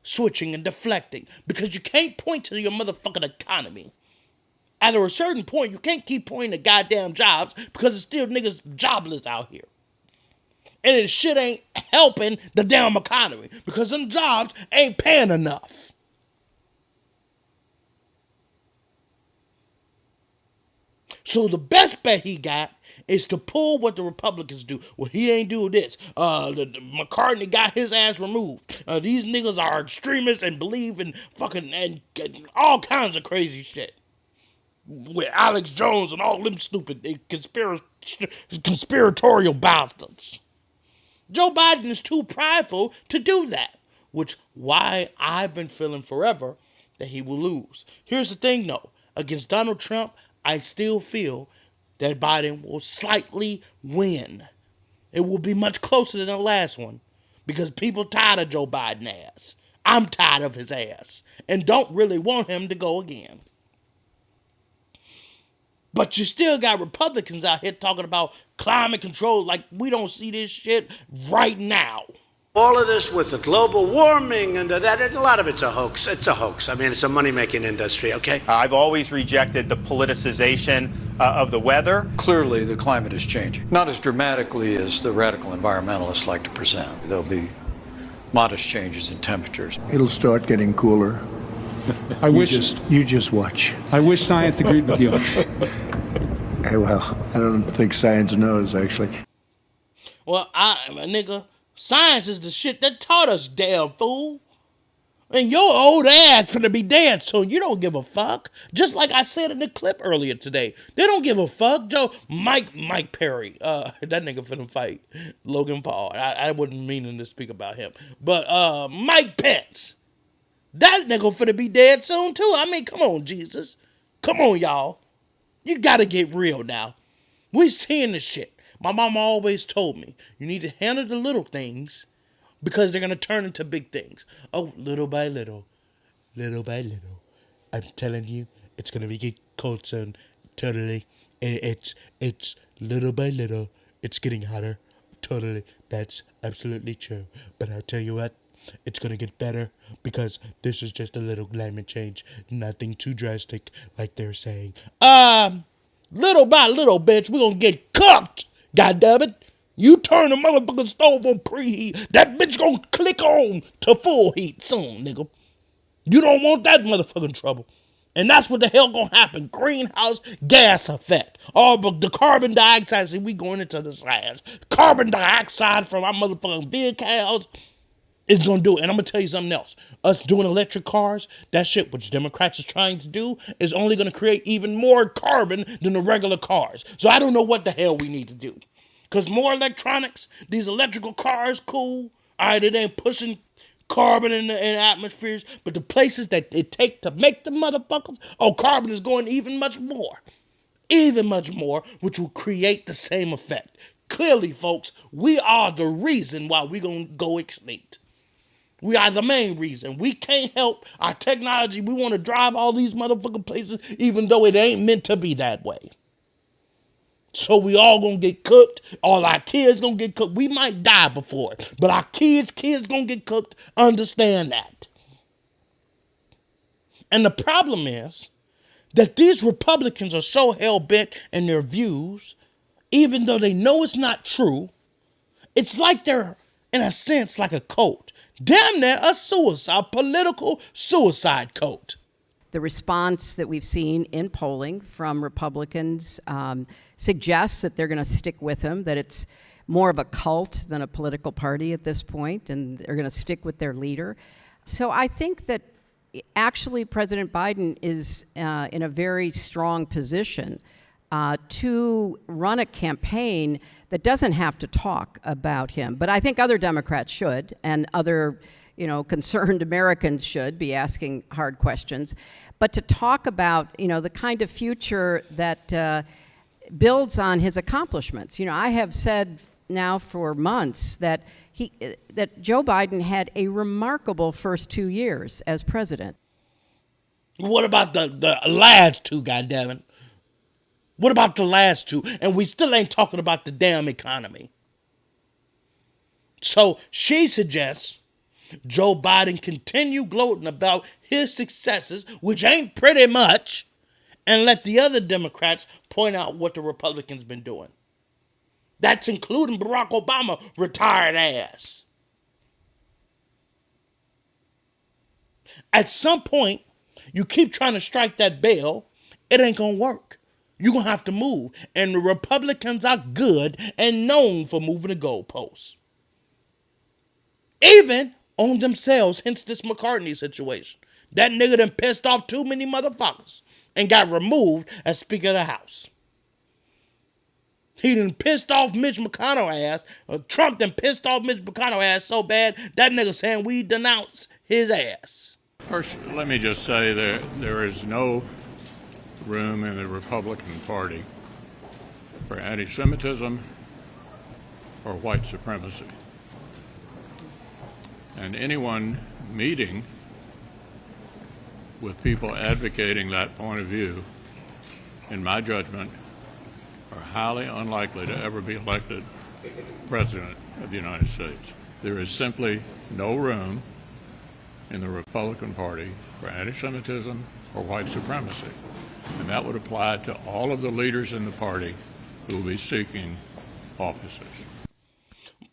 Switching and deflecting, because you can't point to your motherfucking economy. At a certain point, you can't keep pointing to goddamn jobs because it's still niggas jobless out here. And this shit ain't helping the damn economy because them jobs ain't paying enough. So the best bet he got is to pull what the Republicans do. Well, he ain't do this. McCartney got his ass removed. These niggas are extremists and believe in fucking and all kinds of crazy shit. With Alex Jones and all them stupid conspiratorial bastards. Joe Biden is too prideful to do that, which why I've been feeling forever that he will lose. Here's the thing though, against Donald Trump, I still feel that Biden will slightly win. It will be much closer than the last one because people tired of Joe Biden ass. I'm tired of his ass and don't really want him to go again. But you still got Republicans out here talking about climate control like we don't see this shit right now. All of this with the global warming and that, a lot of it's a hoax. It's a hoax. I mean, it's a money-making industry, okay? I've always rejected the politicization of the weather. Clearly, the climate is changing. Not as dramatically as the radical environmentalists like to present. There'll be modest changes in temperatures. It'll start getting cooler. You just watch. I wish science agreed with you. Hey, well, I don't think science knows, actually. Well, nigga, science is the shit that taught us, damn fool. And your old ass finna be dead soon. You don't give a fuck. Just like I said in the clip earlier today. They don't give a fuck. Mike Perry, that nigga finna fight Logan Paul. I wasn't meaning to speak about him. But Mike Pence. That nigga finna be dead soon too. I mean, come on, Jesus. Come on, y'all. You gotta get real now. We seeing this shit. My mama always told me, you need to handle the little things because they're gonna turn into big things. Oh, little by little, I'm telling you, it's gonna get cold soon. Totally. It's little by little, it's getting hotter. Totally. That's absolutely true. But I'll tell you what, it's going to get better because this is just a little climate change. Nothing too drastic like they're saying. Little by little, bitch, we're going to get cooked. Goddammit. You turn the motherfucking stove on preheat. That bitch going to click on to full heat soon, nigga. You don't want that motherfucking trouble. And that's what the hell going to happen. Greenhouse gas effect. All but the carbon dioxide. See, we going into the science. Carbon dioxide from our motherfucking vehicles is going to do it. And I'm going to tell you something else. Us doing electric cars, that shit which Democrats is trying to do is only going to create even more carbon than the regular cars. So I don't know what the hell we need to do. Because more electronics, these electrical cars, cool. All right, it ain't pushing carbon in the atmospheres. But the places that it take to make the motherfuckers, carbon is going even much more. Even much more, which will create the same effect. Clearly, folks, we are the reason why we're going to go extinct. We are the main reason. We can't help our technology. We want to drive all these motherfucking places, even though it ain't meant to be that way. So we all gonna get cooked. All our kids gonna get cooked. We might die before it, but our kids gonna get cooked. Understand that. And the problem is that these Republicans are so hell-bent in their views, even though they know it's not true, it's like they're, in a sense, like a cult. Damn near a political suicide cult. The response that we've seen in polling from Republicans suggests that they're going to stick with him, that it's more of a cult than a political party at this point, and they're going to stick with their leader. So I think that actually President Biden is in a very strong position to run a campaign that doesn't have to talk about him. But I think other Democrats should, and other, concerned Americans should be asking hard questions. But to talk about, the kind of future that builds on his accomplishments. I have said now for months that Joe Biden had a remarkable first 2 years as president. What about the last two, goddammit? What about the last two? And we still ain't talking about the damn economy. So she suggests Joe Biden continue gloating about his successes, which ain't pretty much, and let the other Democrats point out what the Republicans been doing. That's including Barack Obama, retired ass. At some point, you keep trying to strike that bell, it ain't gonna work. You're going to have to move. And the Republicans are good and known for moving the goalposts. Even on themselves, hence this McCartney situation. That nigga done pissed off too many motherfuckers and got removed as Speaker of the House. He done pissed off Mitch McConnell ass. Trump done pissed off Mitch McConnell ass so bad, that nigga saying we denounce his ass. First, let me just say that there is no room in the Republican Party for anti-Semitism or white supremacy. And anyone meeting with people advocating that point of view, in my judgment, are highly unlikely to ever be elected President of the United States. There is simply no room in the Republican Party for anti-Semitism or white supremacy. And that would apply to all of the leaders in the party who will be seeking offices.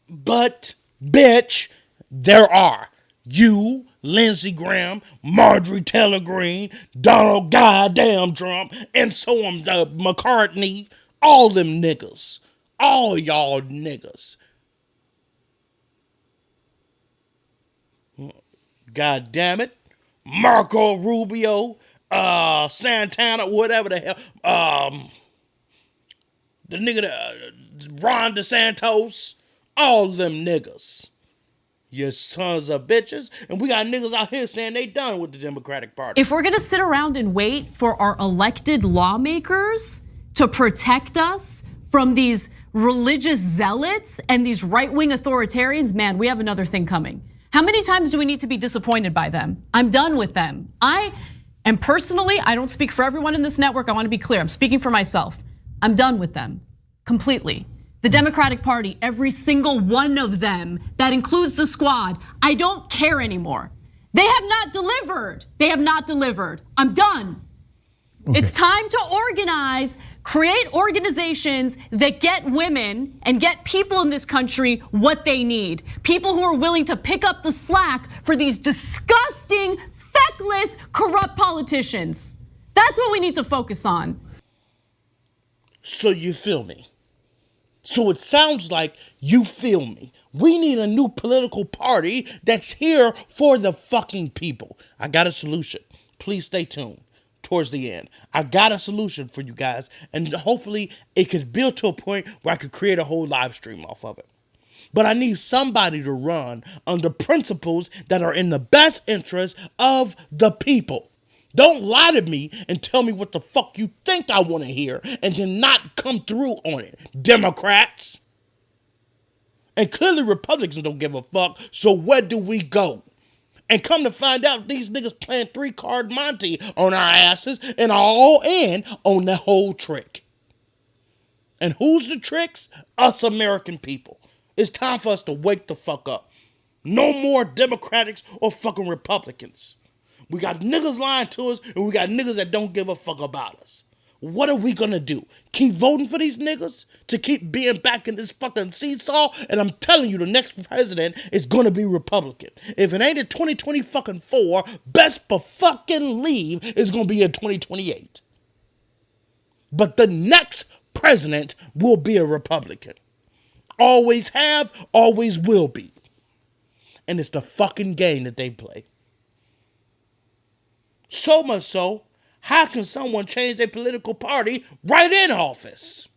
But, bitch, there are. You, Lindsey Graham, Marjorie Taylor Greene, Donald goddamn Trump, and so on, McCartney, all them niggas. All y'all niggas. God damn it. Marco Rubio, Santana, whatever the hell. The nigga, Ron DeSantos, all them niggas. You sons of bitches. And we got niggas out here saying they done with the Democratic Party. If we're gonna sit around and wait for our elected lawmakers to protect us from these religious zealots and these right-wing authoritarians, man, we have another thing coming. How many times do we need to be disappointed by them? I'm done with them. And personally, I don't speak for everyone in this network. I want to be clear. I'm speaking for myself. I'm done with them completely. The Democratic Party, every single one of them, that includes the squad, I don't care anymore. They have not delivered. They have not delivered. I'm done. Okay. It's time to organize, create organizations that get women and get people in this country what they need. People who are willing to pick up the slack for these disgusting, feckless, corrupt politicians. That's what we need to focus on. So you feel me? So it sounds like you feel me. We need a new political party that's here for the fucking people. I got a solution. Please stay tuned towards the end. I got a solution for you guys, and hopefully it could build to a point where I could create a whole live stream off of it. But I need somebody to run under principles that are in the best interest of the people. Don't lie to me and tell me what the fuck you think I want to hear and then not come through on it, Democrats. And clearly Republicans don't give a fuck, so where do we go? And come to find out, these niggas playing 3-card Monte on our asses and are all in on the whole trick. And who's the tricks? Us American people. It's time for us to wake the fuck up. No more Democrats or fucking Republicans. We got niggas lying to us, and we got niggas that don't give a fuck about us. What are we gonna do? Keep voting for these niggas to keep being back in this fucking seesaw? And I'm telling you, the next president is gonna be Republican. If it ain't in 2024, best for fucking leave is gonna be in 2028. But the next president will be a Republican. Always have, always will be. And it's the fucking game that they play. So much so, how can someone change their political party right in office?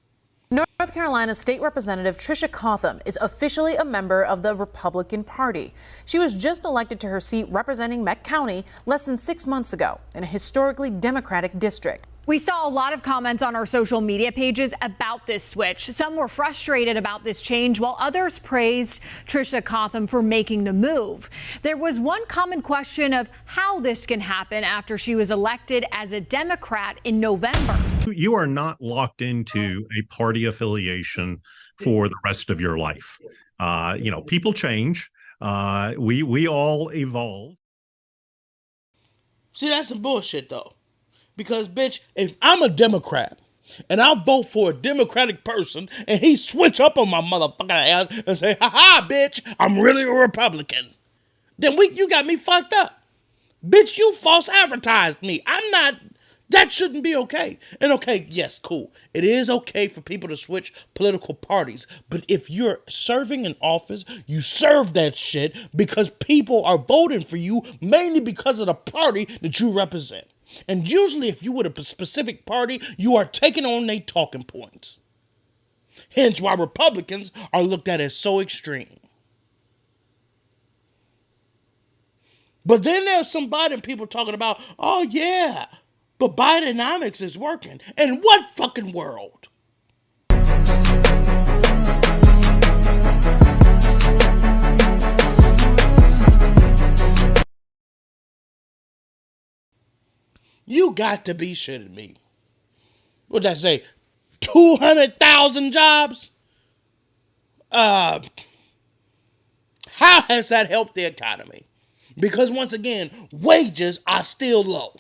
North Carolina State Representative Tricia Cotham is officially a member of the Republican Party. She was just elected to her seat representing Meck County less than 6 months ago in a historically Democratic district. We saw a lot of comments on our social media pages about this switch. Some were frustrated about this change, while others praised Tricia Cotham for making the move. There was one common question of how this can happen after she was elected as a Democrat in November. You are not locked into a party affiliation for the rest of your life. People change. We all evolve. See, that's some bullshit, though. Because, bitch, if I'm a Democrat and I vote for a Democratic person and he switch up on my motherfucking ass and say, ha-ha, bitch, I'm really a Republican, then you got me fucked up. Bitch, you false advertised me. I'm not That shouldn't be okay. And okay, yes, cool. It is okay for people to switch political parties. But if you're serving in office, you serve that shit because people are voting for you mainly because of the party that you represent. And usually if you were a specific party, you are taking on their talking points. Hence why Republicans are looked at as so extreme. But then there's some Biden people talking about, oh yeah, but Bidenomics is working. In what fucking world? You got to be shitting me. What'd that say? 200,000 jobs? How has that helped the economy? Because once again, wages are still low.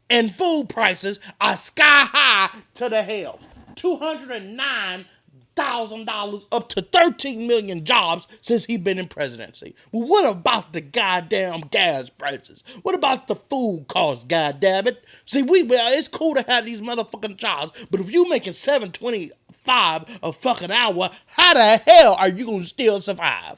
And food prices are sky high to the hell. $209,000 up to 13 million jobs since he's been in presidency. Well, what about the goddamn gas prices? What about the food costs, goddammit? See, it's cool to have these motherfucking jobs, but if you making $7.25 a fucking hour, how the hell are you gonna still survive?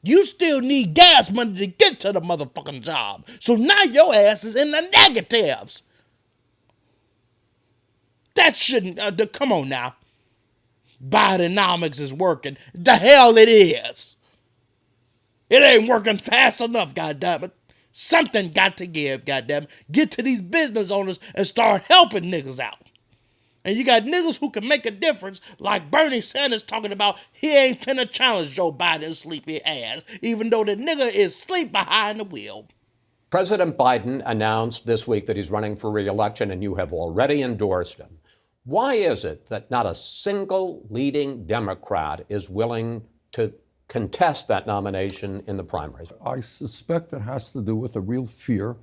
You still need gas money to get to the motherfucking job. So now your ass is in the negatives. That shouldn't, come on now. Bidenomics is working. The hell it is. It ain't working fast enough, goddammit. Something got to give, goddammit. Get to these business owners and start helping niggas out. And you got niggas who can make a difference, like Bernie Sanders talking about he ain't finna challenge Joe Biden's sleepy ass, even though the nigga is asleep behind the wheel. President Biden announced this week that he's running for re-election, and you have already endorsed him. Why is it that not a single leading Democrat is willing to contest that nomination in the primaries? I suspect it has to do with a real fear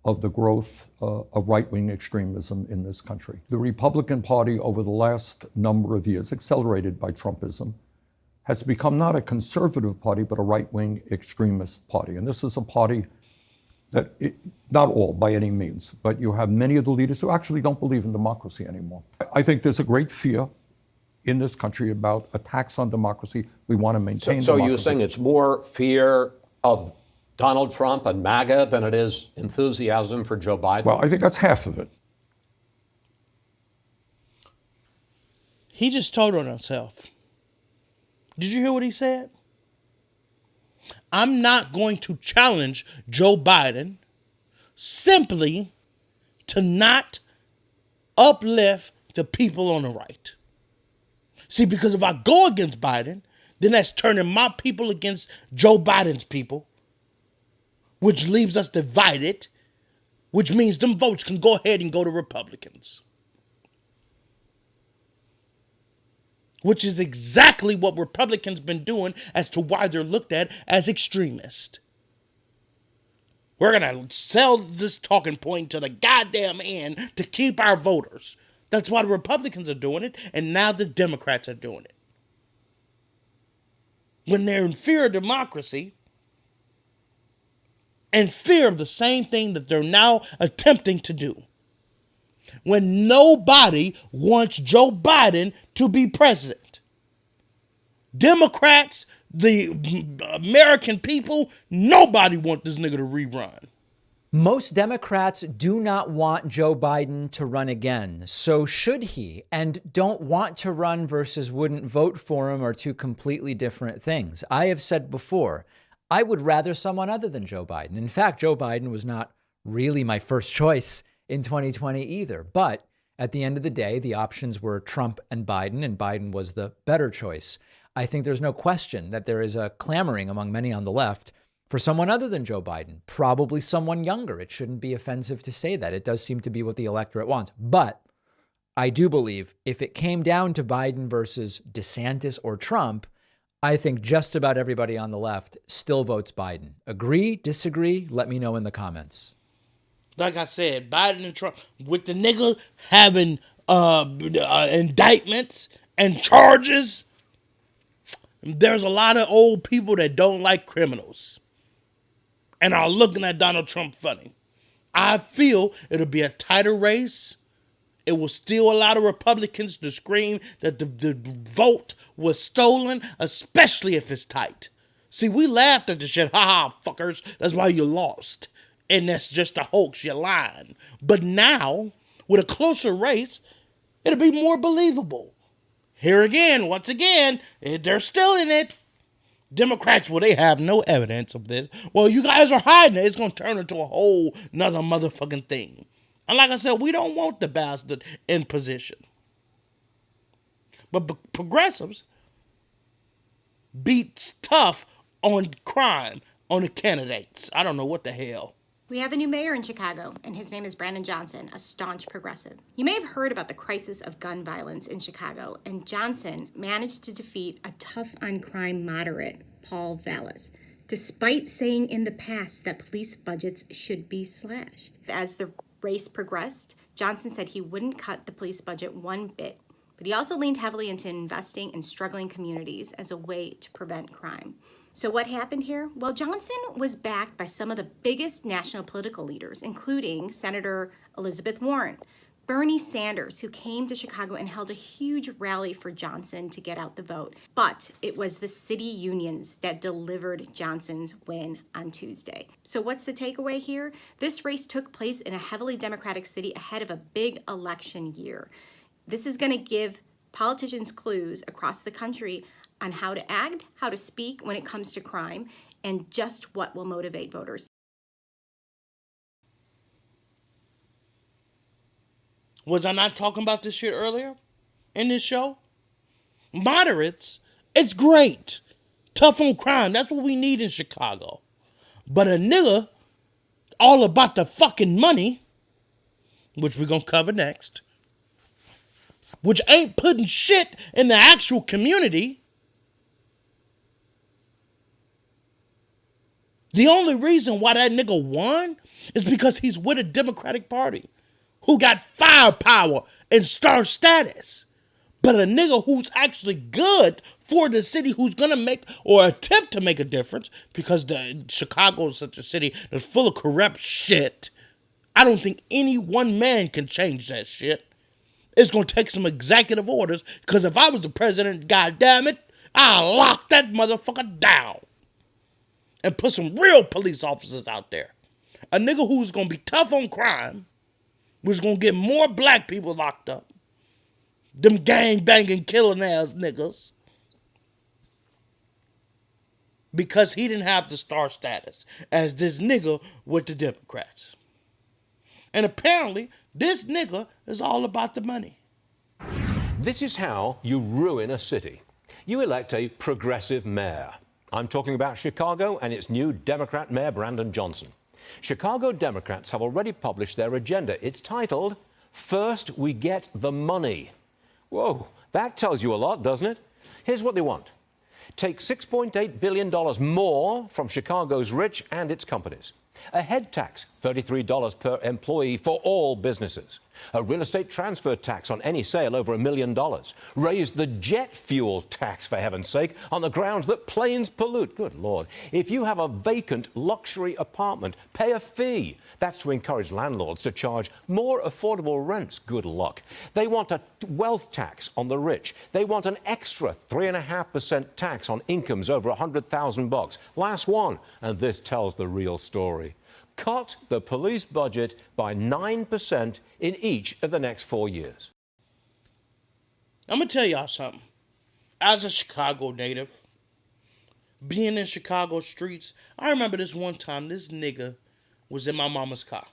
of the growth of right-wing extremism in this country. The Republican Party over the last number of years, accelerated by Trumpism, has become not a conservative party, but a right-wing extremist party. And this is a party that, not all by any means, but you have many of the leaders who actually don't believe in democracy anymore. I think there's a great fear in this country about attacks on democracy. We want to maintain So democracy. you're saying it's more fear of Donald Trump and MAGA than it is enthusiasm for Joe Biden? Well, I think that's half of it. He just told on himself. Did you hear what he said? I'm not going to challenge Joe Biden simply to not uplift the people on the right. See, because if I go against Biden, then that's turning my people against Joe Biden's people, which leaves us divided, which means them votes can go ahead and go to Republicans. Which is exactly what Republicans been doing as to why they're looked at as extremist. We're going to sell this talking point to the goddamn end to keep our voters. That's why the Republicans are doing it, and now the Democrats are doing it. When they're in fear of democracy, and fear of the same thing that they're now attempting to do. When nobody wants Joe Biden to be president. Democrats, the American people, nobody wants this nigga to rerun. Most Democrats do not want Joe Biden to run again. So should he? And don't want to run versus wouldn't vote for him are two completely different things. I have said before, I would rather someone other than Joe Biden. In fact, Joe Biden was not really my first choice in 2020 either. But at the end of the day, the options were Trump and Biden was the better choice. I think there's no question that there is a clamoring among many on the left for someone other than Joe Biden, probably someone younger. It shouldn't be offensive to say that. It does seem to be what the electorate wants. But I do believe if it came down to Biden versus DeSantis or Trump, I think just about everybody on the left still votes Biden. Agree, disagree? Let me know in the comments. Like I said, Biden and Trump, with the nigga having indictments and charges, there's a lot of old people that don't like criminals and are looking at Donald Trump funny. I feel it'll be a tighter race. It will still allow the Republicans to scream that the vote was stolen, especially if it's tight. See, we laughed at the shit. Ha ha, fuckers. That's why you lost. And that's just a hoax. You're lying. But now, with a closer race, it'll be more believable. Here again, once again, they're still in it. Democrats, well, they have no evidence of this. Well, you guys are hiding it. It's going to turn into a whole nother motherfucking thing. And like I said, we don't want the bastard in position. But progressives beats tough on crime on the candidates. I don't know what the hell. We have a new mayor in Chicago, and his name is Brandon Johnson, a staunch progressive. You may have heard about the crisis of gun violence in Chicago, and Johnson managed to defeat a tough-on-crime moderate, Paul Vallis, despite saying in the past that police budgets should be slashed. As the race progressed, Johnson said he wouldn't cut the police budget one bit, but he also leaned heavily into investing in struggling communities as a way to prevent crime. So what happened here? Well, Johnson was backed by some of the biggest national political leaders, including Senator Elizabeth Warren, Bernie Sanders, who came to Chicago and held a huge rally for Johnson to get out the vote. But it was the city unions that delivered Johnson's win on Tuesday. So what's the takeaway here? This race took place in a heavily Democratic city ahead of a big election year. This is going to give politicians clues across the country on how to act, how to speak when it comes to crime, and just what will motivate voters. Was I not talking about this shit earlier in this show? Moderates, it's great. Tough on crime, that's what we need in Chicago. But a nigga all about the fucking money, which we're gonna cover next, which ain't putting shit in the actual community. The only reason why that nigga won is because he's with a Democratic Party who got firepower and star status. But a nigga who's actually good for the city, who's gonna make or attempt to make a difference, because Chicago is such a city that's full of corrupt shit. I don't think any one man can change that shit. It's gonna take some executive orders, because if I was the president, goddamn it, I'll lock that motherfucker down and put some real police officers out there. A nigga who's gonna be tough on crime, who's gonna get more black people locked up. Them gang banging killing ass niggas. Because he didn't have the star status as this nigga with the Democrats. And apparently, this nigga is all about the money. This is how you ruin a city. You elect a progressive mayor. I'm talking about Chicago and its new Democrat mayor, Brandon Johnson. Chicago Democrats have already published their agenda. It's titled, First We Get the Money. Whoa, that tells you a lot, doesn't it? Here's what they want. Take $6.8 billion more from Chicago's rich and its companies. A head tax, $33 per employee for all businesses. A real estate transfer tax on any sale over $1 million. Raise the jet fuel tax, for heaven's sake, on the grounds that planes pollute. Good Lord. If you have a vacant luxury apartment, pay a fee. That's to encourage landlords to charge more affordable rents. Good luck. They want a wealth tax on the rich. They want an extra 3.5% tax on incomes over $100,000. Last one, and this tells the real story. Cut the police budget by 9% in each of the next 4 years. I'm going to tell y'all something. As a Chicago native, being in Chicago streets, I remember this one time, this nigga was in my mama's car.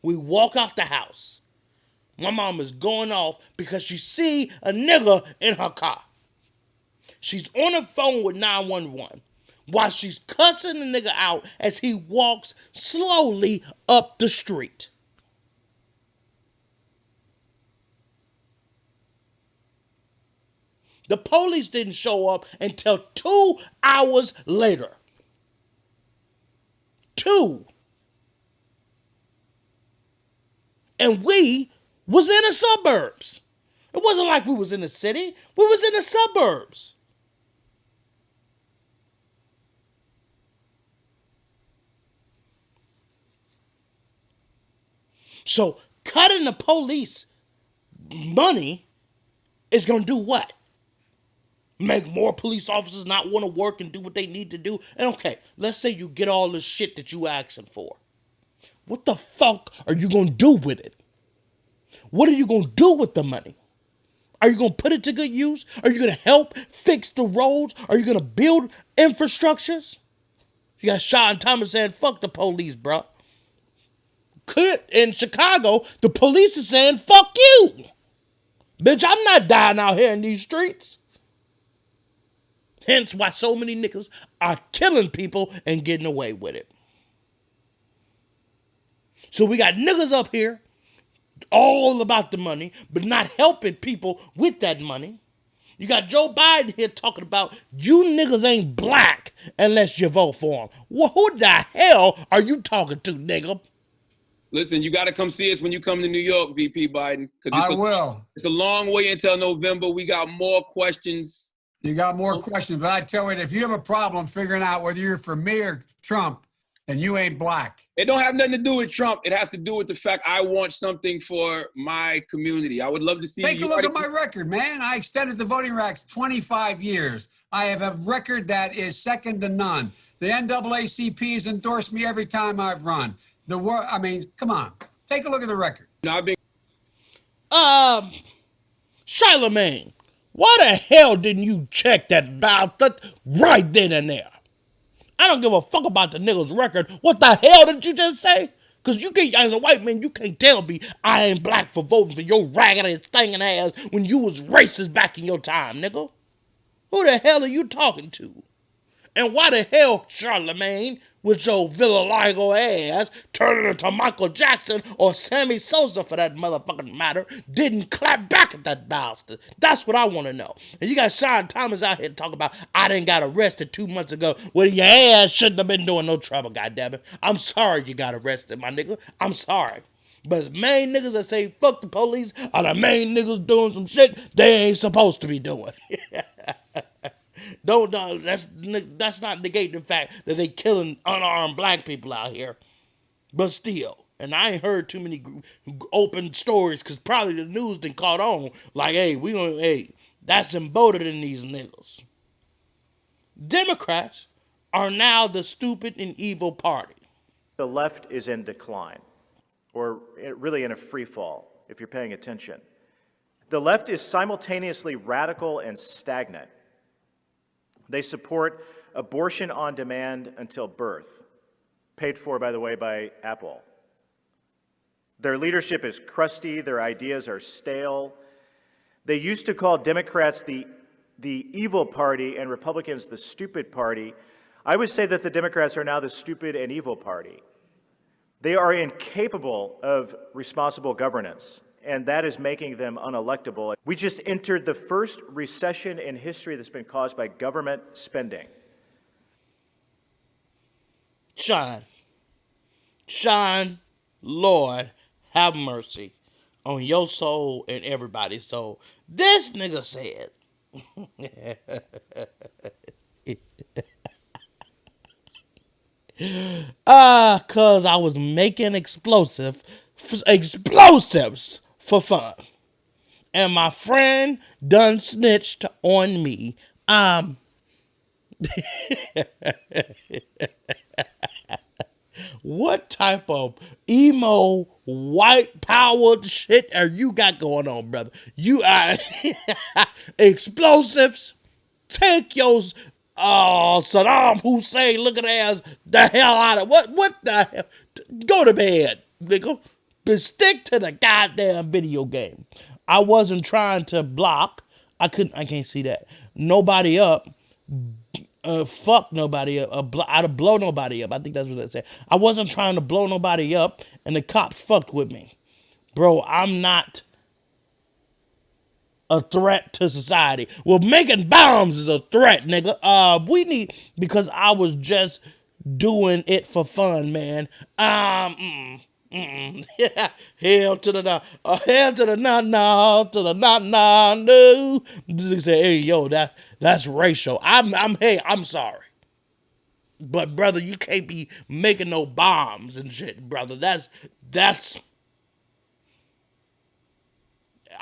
We walk out the house. My mama's going off because she see a nigga in her car. She's on the phone with 911. While she's cussing the nigga out as he walks slowly up the street. The police didn't show up until 2 hours later. 2. And we was in the suburbs. It wasn't like we was in the city. We was in the suburbs. So cutting the police money is going to do what? Make more police officers not want to work and do what they need to do. And okay, let's say you get all the shit that you asking for. What the fuck are you going to do with it? What are you going to do with the money? Are you going to put it to good use? Are you going to help fix the roads? Are you going to build infrastructures? You got Sean Thomas saying, fuck the police, bro. In Chicago, the police is saying, fuck you. Bitch, I'm not dying out here in these streets. Hence why so many niggas are killing people and getting away with it. So we got niggas up here all about the money, but not helping people with that money. You got Joe Biden here talking about you niggas ain't black unless you vote for him. Well, who the hell are you talking to, nigga? Listen, you got to come see us when you come to New York, VP Biden. I will. It's a long way until November. We got more questions. You got more questions, but I tell you, if you have a problem figuring out whether you're for me or Trump, then you ain't black. It don't have nothing to do with Trump. It has to do with the fact I want something for my community. I would love to see. Take a look at my record, man. I extended the voting rights 25 years. I have a record that is second to none. The NAACP has endorsed me every time I've run. I mean, come on. Take a look at the record. No, I've been. Charlemagne, why the hell didn't you check that ballot right then and there? I don't give a fuck about the nigga's record. What the hell did you just say? Because you can't, as a white man, you can't tell me I ain't black for voting for your raggedy, stinking ass when you was racist back in your time, nigga. Who the hell are you talking to? And why the hell, Charlemagne, with your Villaligo ass, turning into Michael Jackson or Sammy Sosa for that motherfucking matter, didn't clap back at that bastard? That's what I want to know. And you got Sean Thomas out here talking about, I didn't got arrested 2 months ago. Well, your ass shouldn't have been doing no trouble, goddammit. I'm sorry you got arrested, my nigga. I'm sorry. But main niggas that say fuck the police are the main niggas doing some shit they ain't supposed to be doing. That's not negating the fact that they killing unarmed black people out here. But still, and I ain't heard too many open stories because probably the news done caught on. Like, hey, that's emboldened in these niggas. Democrats are now the stupid and evil party. The left is in decline, or really in a free fall, if you're paying attention. The left is simultaneously radical and stagnant. They support abortion on demand until birth, paid for, by the way, by Apple. Their leadership is crusty, their ideas are stale. They used to call Democrats the evil party and Republicans the stupid party. I would say that the Democrats are now the stupid and evil party. They are incapable of responsible governance, and that is making them unelectable. We just entered the first recession in history that's been caused by government spending. Sean, Lord, have mercy on your soul and everybody's soul. This nigga said, cause I was making explosives for fun. And my friend done snitched on me. What type of emo white powered shit are you got going on, brother? You are explosives. Take your Saddam Hussein looking ass the hell out of what the hell? Go to bed, nigga. But stick to the goddamn video game. I wasn't trying to block. I can't see that. Nobody up. Fuck nobody up. I'd blow nobody up. I think that's what they said. I wasn't trying to blow nobody up, and the cops fucked with me. Bro, I'm not a threat to society. Well, making bombs is a threat, nigga. Because I was just doing it for fun, man. Hell to the no, hell to the no, to the no. Just say, hey, yo, that's racial. I'm sorry, but brother, you can't be making no bombs and shit, brother. That's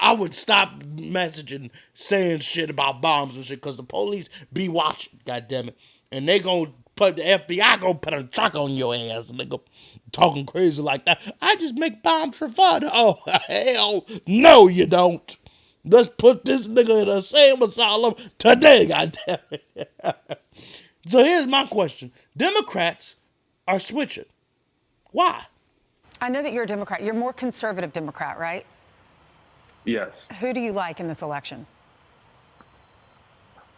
I would stop messaging, saying shit about bombs and shit, because the police be watching, goddammit. And they gonna put the FBI gonna put a truck on your ass, and they go talking crazy like that. I just make bombs for fun. Oh, hell no, you don't. Let's put this nigga in a insane asylum today, goddammit. So here's my question. Democrats are switching. Why? I know that you're a Democrat. You're more conservative Democrat, right? Yes. Who do you like in this election?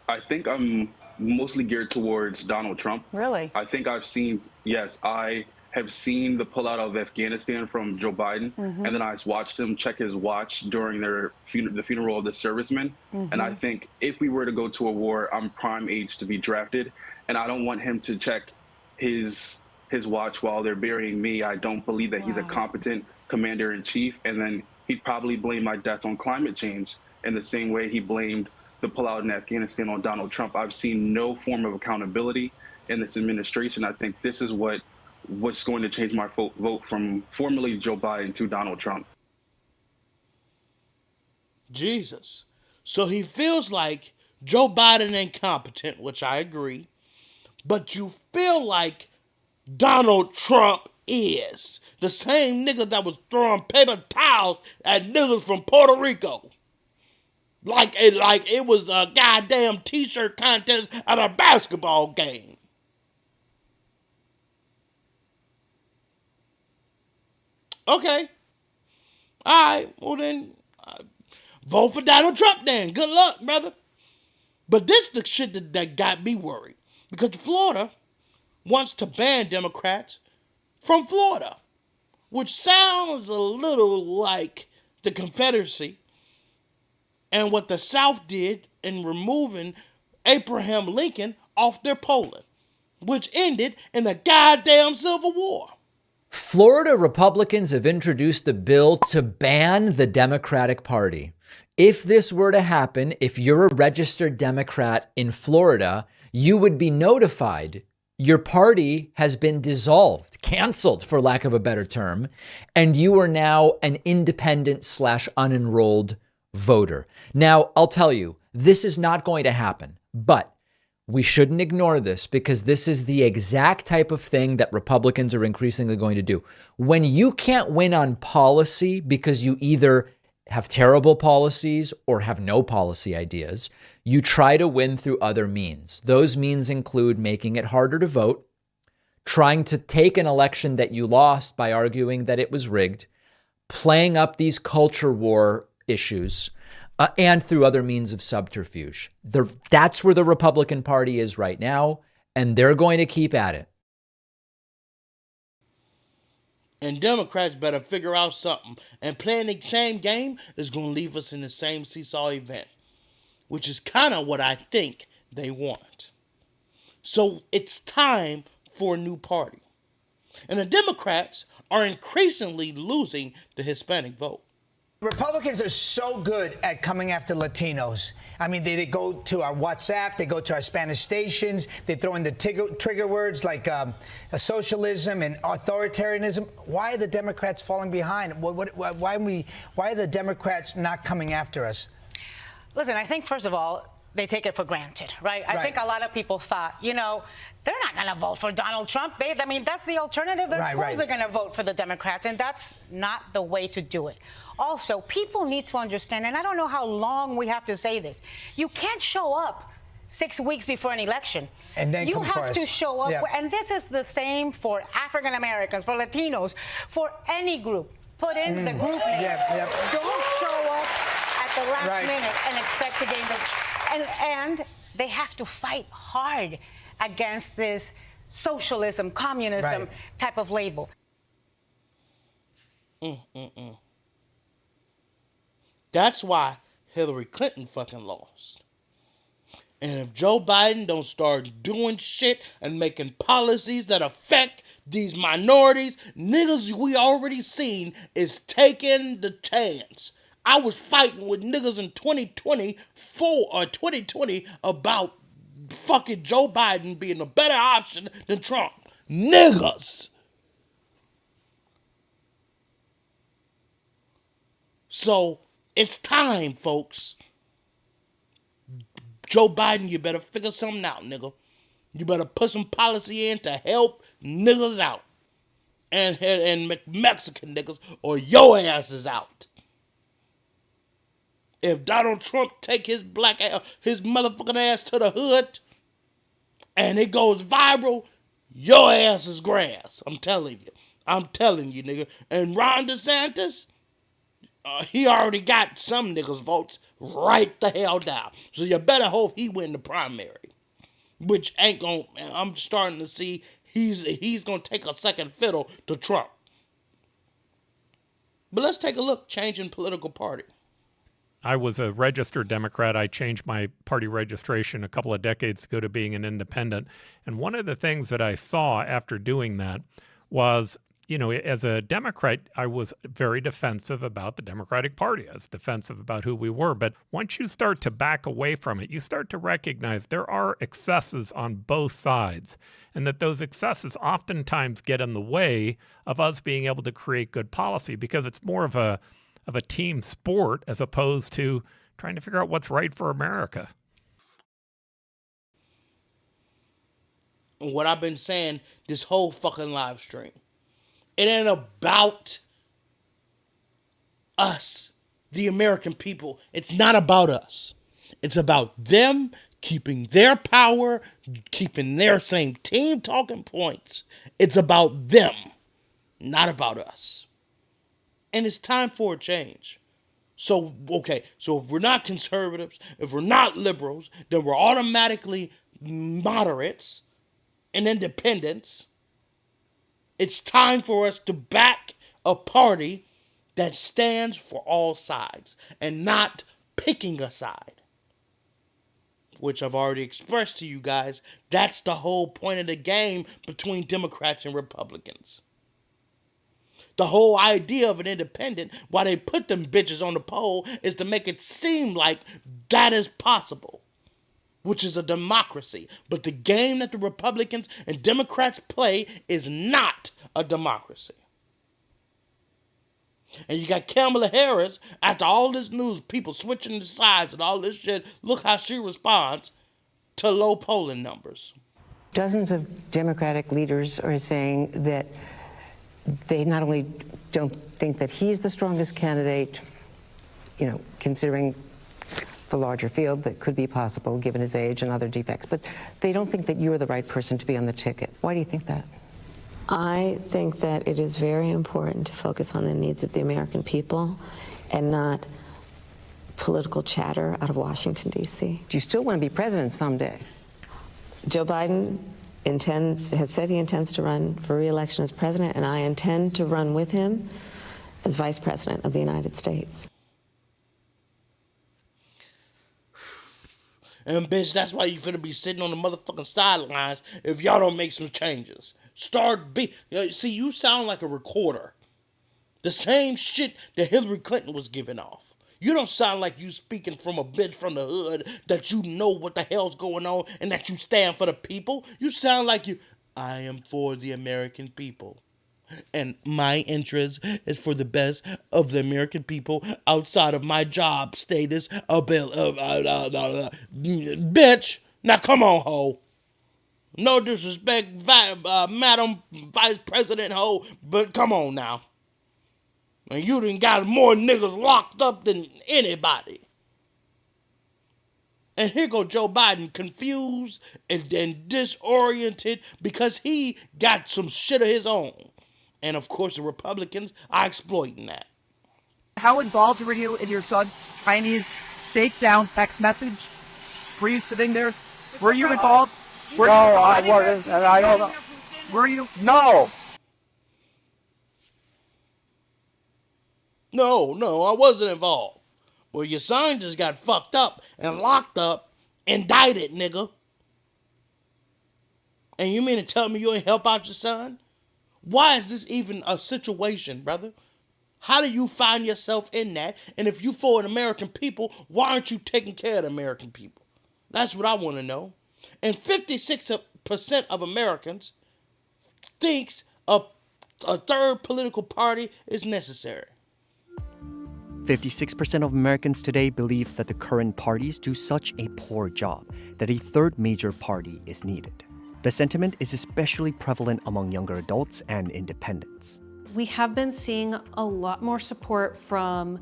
I think I'm mostly geared towards Donald Trump. Really? I think I have seen the pullout of Afghanistan from Joe Biden, and then I watched him check his watch during the funeral of the servicemen. And I think if we were to go to a war, I'm prime age to be drafted, and I don't want him to check his watch while they're burying me. I don't believe that he's a competent commander-in-chief, and then he'd probably blame my death on climate change in the same way he blamed the pullout in Afghanistan on Donald Trump. I've seen no form of accountability in this administration. I think this is what's going to change my vote from formerly Joe Biden to Donald Trump. Jesus. So he feels like Joe Biden ain't competent, which I agree, but you feel like Donald Trump is the same nigga that was throwing paper towels at niggas from Puerto Rico. Like it was a goddamn t-shirt contest at a basketball game. Okay. All right. Well then, vote for Donald Trump then. Good luck, brother. But this the shit that got me worried. Because Florida wants to ban Democrats from Florida, which sounds a little like the Confederacy and what the South did in removing Abraham Lincoln off their polling, which ended in a goddamn civil war. Florida Republicans have introduced a bill to ban the Democratic Party. If this were to happen, if you're a registered Democrat in Florida, you would be notified your party has been dissolved, canceled for lack of a better term, and you are now an independent/unenrolled voter. Now, I'll tell you, this is not going to happen, but we shouldn't ignore this because this is the exact type of thing that Republicans are increasingly going to do. When you can't win on policy because you either have terrible policies or have no policy ideas, you try to win through other means. Those means include making it harder to vote, trying to take an election that you lost by arguing that it was rigged, playing up these culture war issues, and through other means of subterfuge. That's where the Republican Party is right now, and they're going to keep at it. And Democrats better figure out something. And playing the same game is going to leave us in the same seesaw event, which is kind of what I think they want. So it's time for a new party. And the Democrats are increasingly losing the Hispanic vote. Republicans are so good at coming after Latinos. I mean, they go to our WhatsApp, they go to our Spanish stations, they throw in the trigger words like socialism and authoritarianism. Why are the Democrats falling behind? Why are the Democrats not coming after us? Listen, I think, first of all, they take it for granted, right? I think a lot of people thought, they're not going to vote for Donald Trump. That's the alternative. Of course they're going to vote for the Democrats, and that's not the way to do it. Also, people need to understand, and I don't know how long we have to say this, you can't show up 6 weeks before an election. And then you have to show up, and this is the same for African Americans, for Latinos, for any group. Put in the group name. Don't show up at the last minute and expect to gain the... And they have to fight hard against this socialism, communism type of label. That's why Hillary Clinton fucking lost. And if Joe Biden don't start doing shit and making policies that affect these minorities, niggas we already seen is taking the chance. I was fighting with niggas in 2020 about fucking Joe Biden being a better option than Trump. Niggas. So It's time, folks. Joe Biden, you better figure something out, nigga. You better put some policy in to help niggas out. And Mexican niggas, or your ass is out. If Donald Trump take his black ass, his motherfucking ass to the hood, and it goes viral, your ass is grass. I'm telling you. I'm telling you, nigga. And Ron DeSantis, he already got some niggas' votes right the hell down. So you better hope he win the primary. Which ain't gonna, I'm starting to see he's gonna take a second fiddle to Trump. But let's take a look, changing political party. I was a registered Democrat. I changed my party registration a couple of decades ago to being an independent. And one of the things that I saw after doing that was, you know, as a Democrat, I was very defensive about the Democratic Party. I was defensive about who we were. But once you start to back away from it, you start to recognize there are excesses on both sides, and that those excesses oftentimes get in the way of us being able to create good policy, because it's more of a team sport as opposed to trying to figure out what's right for America. And what I've been saying this whole fucking live stream, it ain't about us, the American people. It's not about us. It's about them keeping their power, keeping their same team talking points. It's about them, not about us. And it's time for a change. So, okay, so if we're not conservatives, if we're not liberals, then we're automatically moderates and independents. It's time for us to back a party that stands for all sides and not picking a side. Which I've already expressed to you guys, that's the whole point of the game between Democrats and Republicans. The whole idea of an independent, why they put them bitches on the poll, is to make it seem like that is possible, which is a democracy. But the game that the Republicans and Democrats play is not a democracy. And you got Kamala Harris, after all this news, people switching the sides and all this shit, look how she responds to low polling numbers. Dozens of Democratic leaders are saying that they not only don't think that he's the strongest candidate, you know, considering the larger field that could be possible given his age and other defects, but they don't think that you're the right person to be on the ticket. Why do you think that? I think that it is very important to focus on the needs of the American people and not political chatter out of Washington, D.C. Do you still want to be president someday? Joe Biden has said he intends to run for re-election as president, and I intend to run with him as vice president of the United States. And bitch, that's why you finna be sitting on the motherfucking sidelines if y'all don't make some changes. See, you sound like a recorder. The same shit that Hillary Clinton was giving off. You don't sound like you speaking from a bitch from the hood that you know what the hell's going on and that you stand for the people. You sound like I am for the American people. And my interest is for the best of the American people outside of my job status. Bitch, now come on, ho. No disrespect, Madam Vice President, ho, but come on now. And you done got more niggas locked up than anybody. And here go Joe Biden, confused and disoriented because he got some shit of his own. And of course the Republicans are exploiting that. How involved were you in your son's Chinese shakedown text message? Were you sitting there? Were you involved? No, I wasn't, and I don't know. Were you? No. No, I wasn't involved. Well, your son just got fucked up and locked up, indicted, nigga. And you mean to tell me you ain't help out your son? Why is this even a situation, brother? How do you find yourself in that? And if you for an American people, why aren't you taking care of the American people? That's what I want to know. And 56% of Americans thinks a third political party is necessary. 56% of Americans today believe that the current parties do such a poor job that a third major party is needed. The sentiment is especially prevalent among younger adults and independents. We have been seeing a lot more support from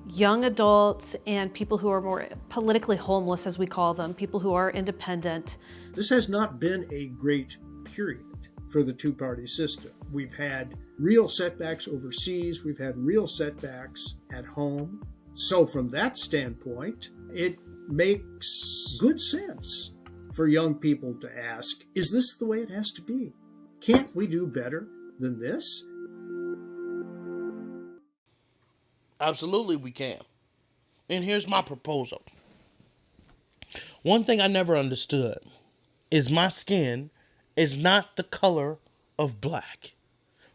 young adults and people who are more politically homeless, as we call them, people who are independent. This has not been a great period for the two-party system. We've had real setbacks overseas. We've had real setbacks at home. So from that standpoint, it makes good sense for young people to ask, is this the way it has to be? Can't we do better than this? Absolutely we can. And here's my proposal. One thing I never understood is my skin is not the color of black.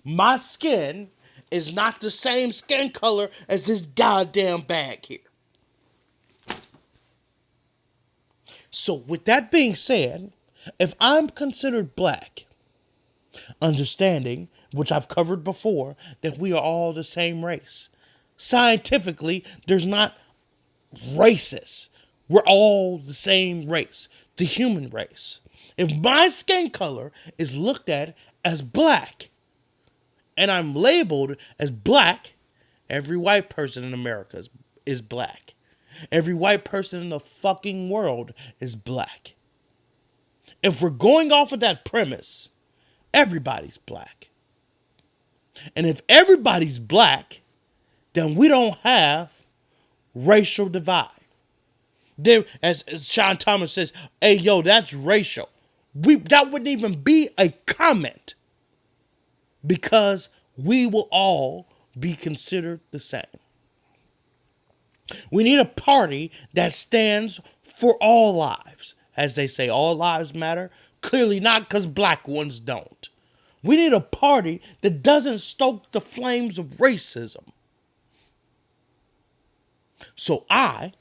My skin is not the same skin color as this goddamn bag here. So with that being said, if I'm considered black, understanding, which I've covered before, that we are all the same race. Scientifically, there's not races. We're all the same race, the human race. If my skin color is looked at as black, and I'm labeled as black, every white person in America is black. Every white person in the fucking world is black. If we're going off of that premise, everybody's black. And if everybody's black, then we don't have racial divide. There, as Sean Thomas says, hey, yo, that's racial. That wouldn't even be a comment because we will all be considered the same. We need a party that stands for all lives. As they say, all lives matter. Clearly not, because black ones don't. We need a party that doesn't stoke the flames of racism. So I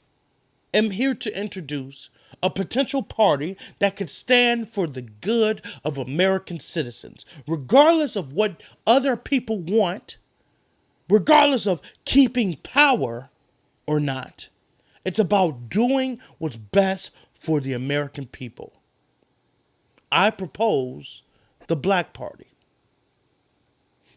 am here to introduce a potential party that could stand for the good of American citizens, regardless of what other people want, regardless of keeping power or not. It's about doing what's best for the American people. I propose the Black Party.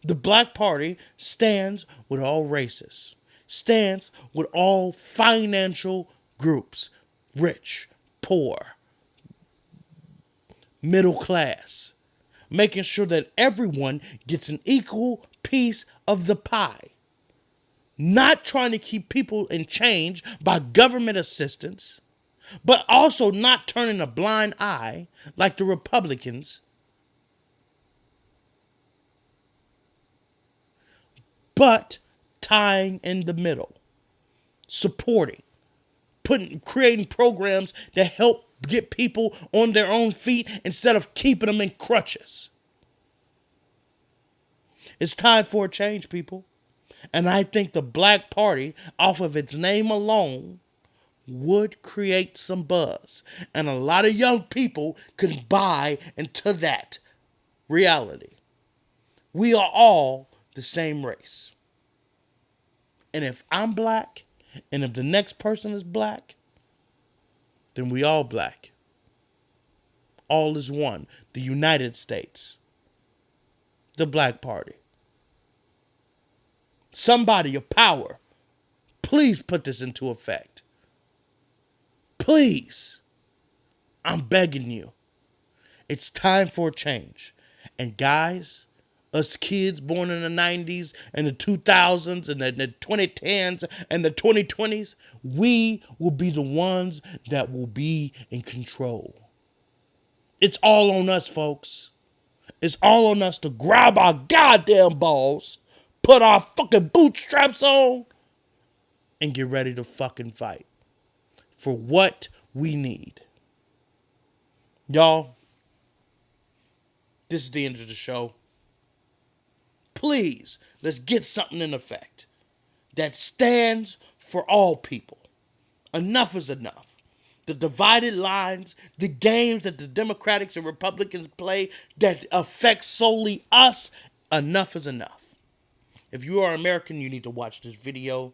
The Black Party stands with all races, stands with all financial groups, rich, poor, middle class, making sure that everyone gets an equal piece of the pie. Not trying to keep people in change by government assistance, but also not turning a blind eye like the Republicans, but tying in the middle, supporting, creating programs that help get people on their own feet instead of keeping them in crutches. It's time for a change, people. And I think the Black Party, off of its name alone, would create some buzz. And a lot of young people could buy into that reality. We are all the same race. And if I'm black, and if the next person is black, then we all black. All is one. The United States. The Black Party. Somebody of power, please put this into effect. Please. I'm begging you. It's time for a change. And guys, us kids born in the 90s and the 2000s and the 2010s and the 2020s, we will be the ones that will be in control. It's all on us, folks. It's all on us to grab our goddamn balls, put our fucking bootstraps on, and get ready to fucking fight for what we need. Y'all, this is the end of the show. Please, let's get something in effect that stands for all people. Enough is enough. The divided lines, the games that the Democrats and Republicans play that affect solely us, enough is enough. If you are American, you need to watch this video.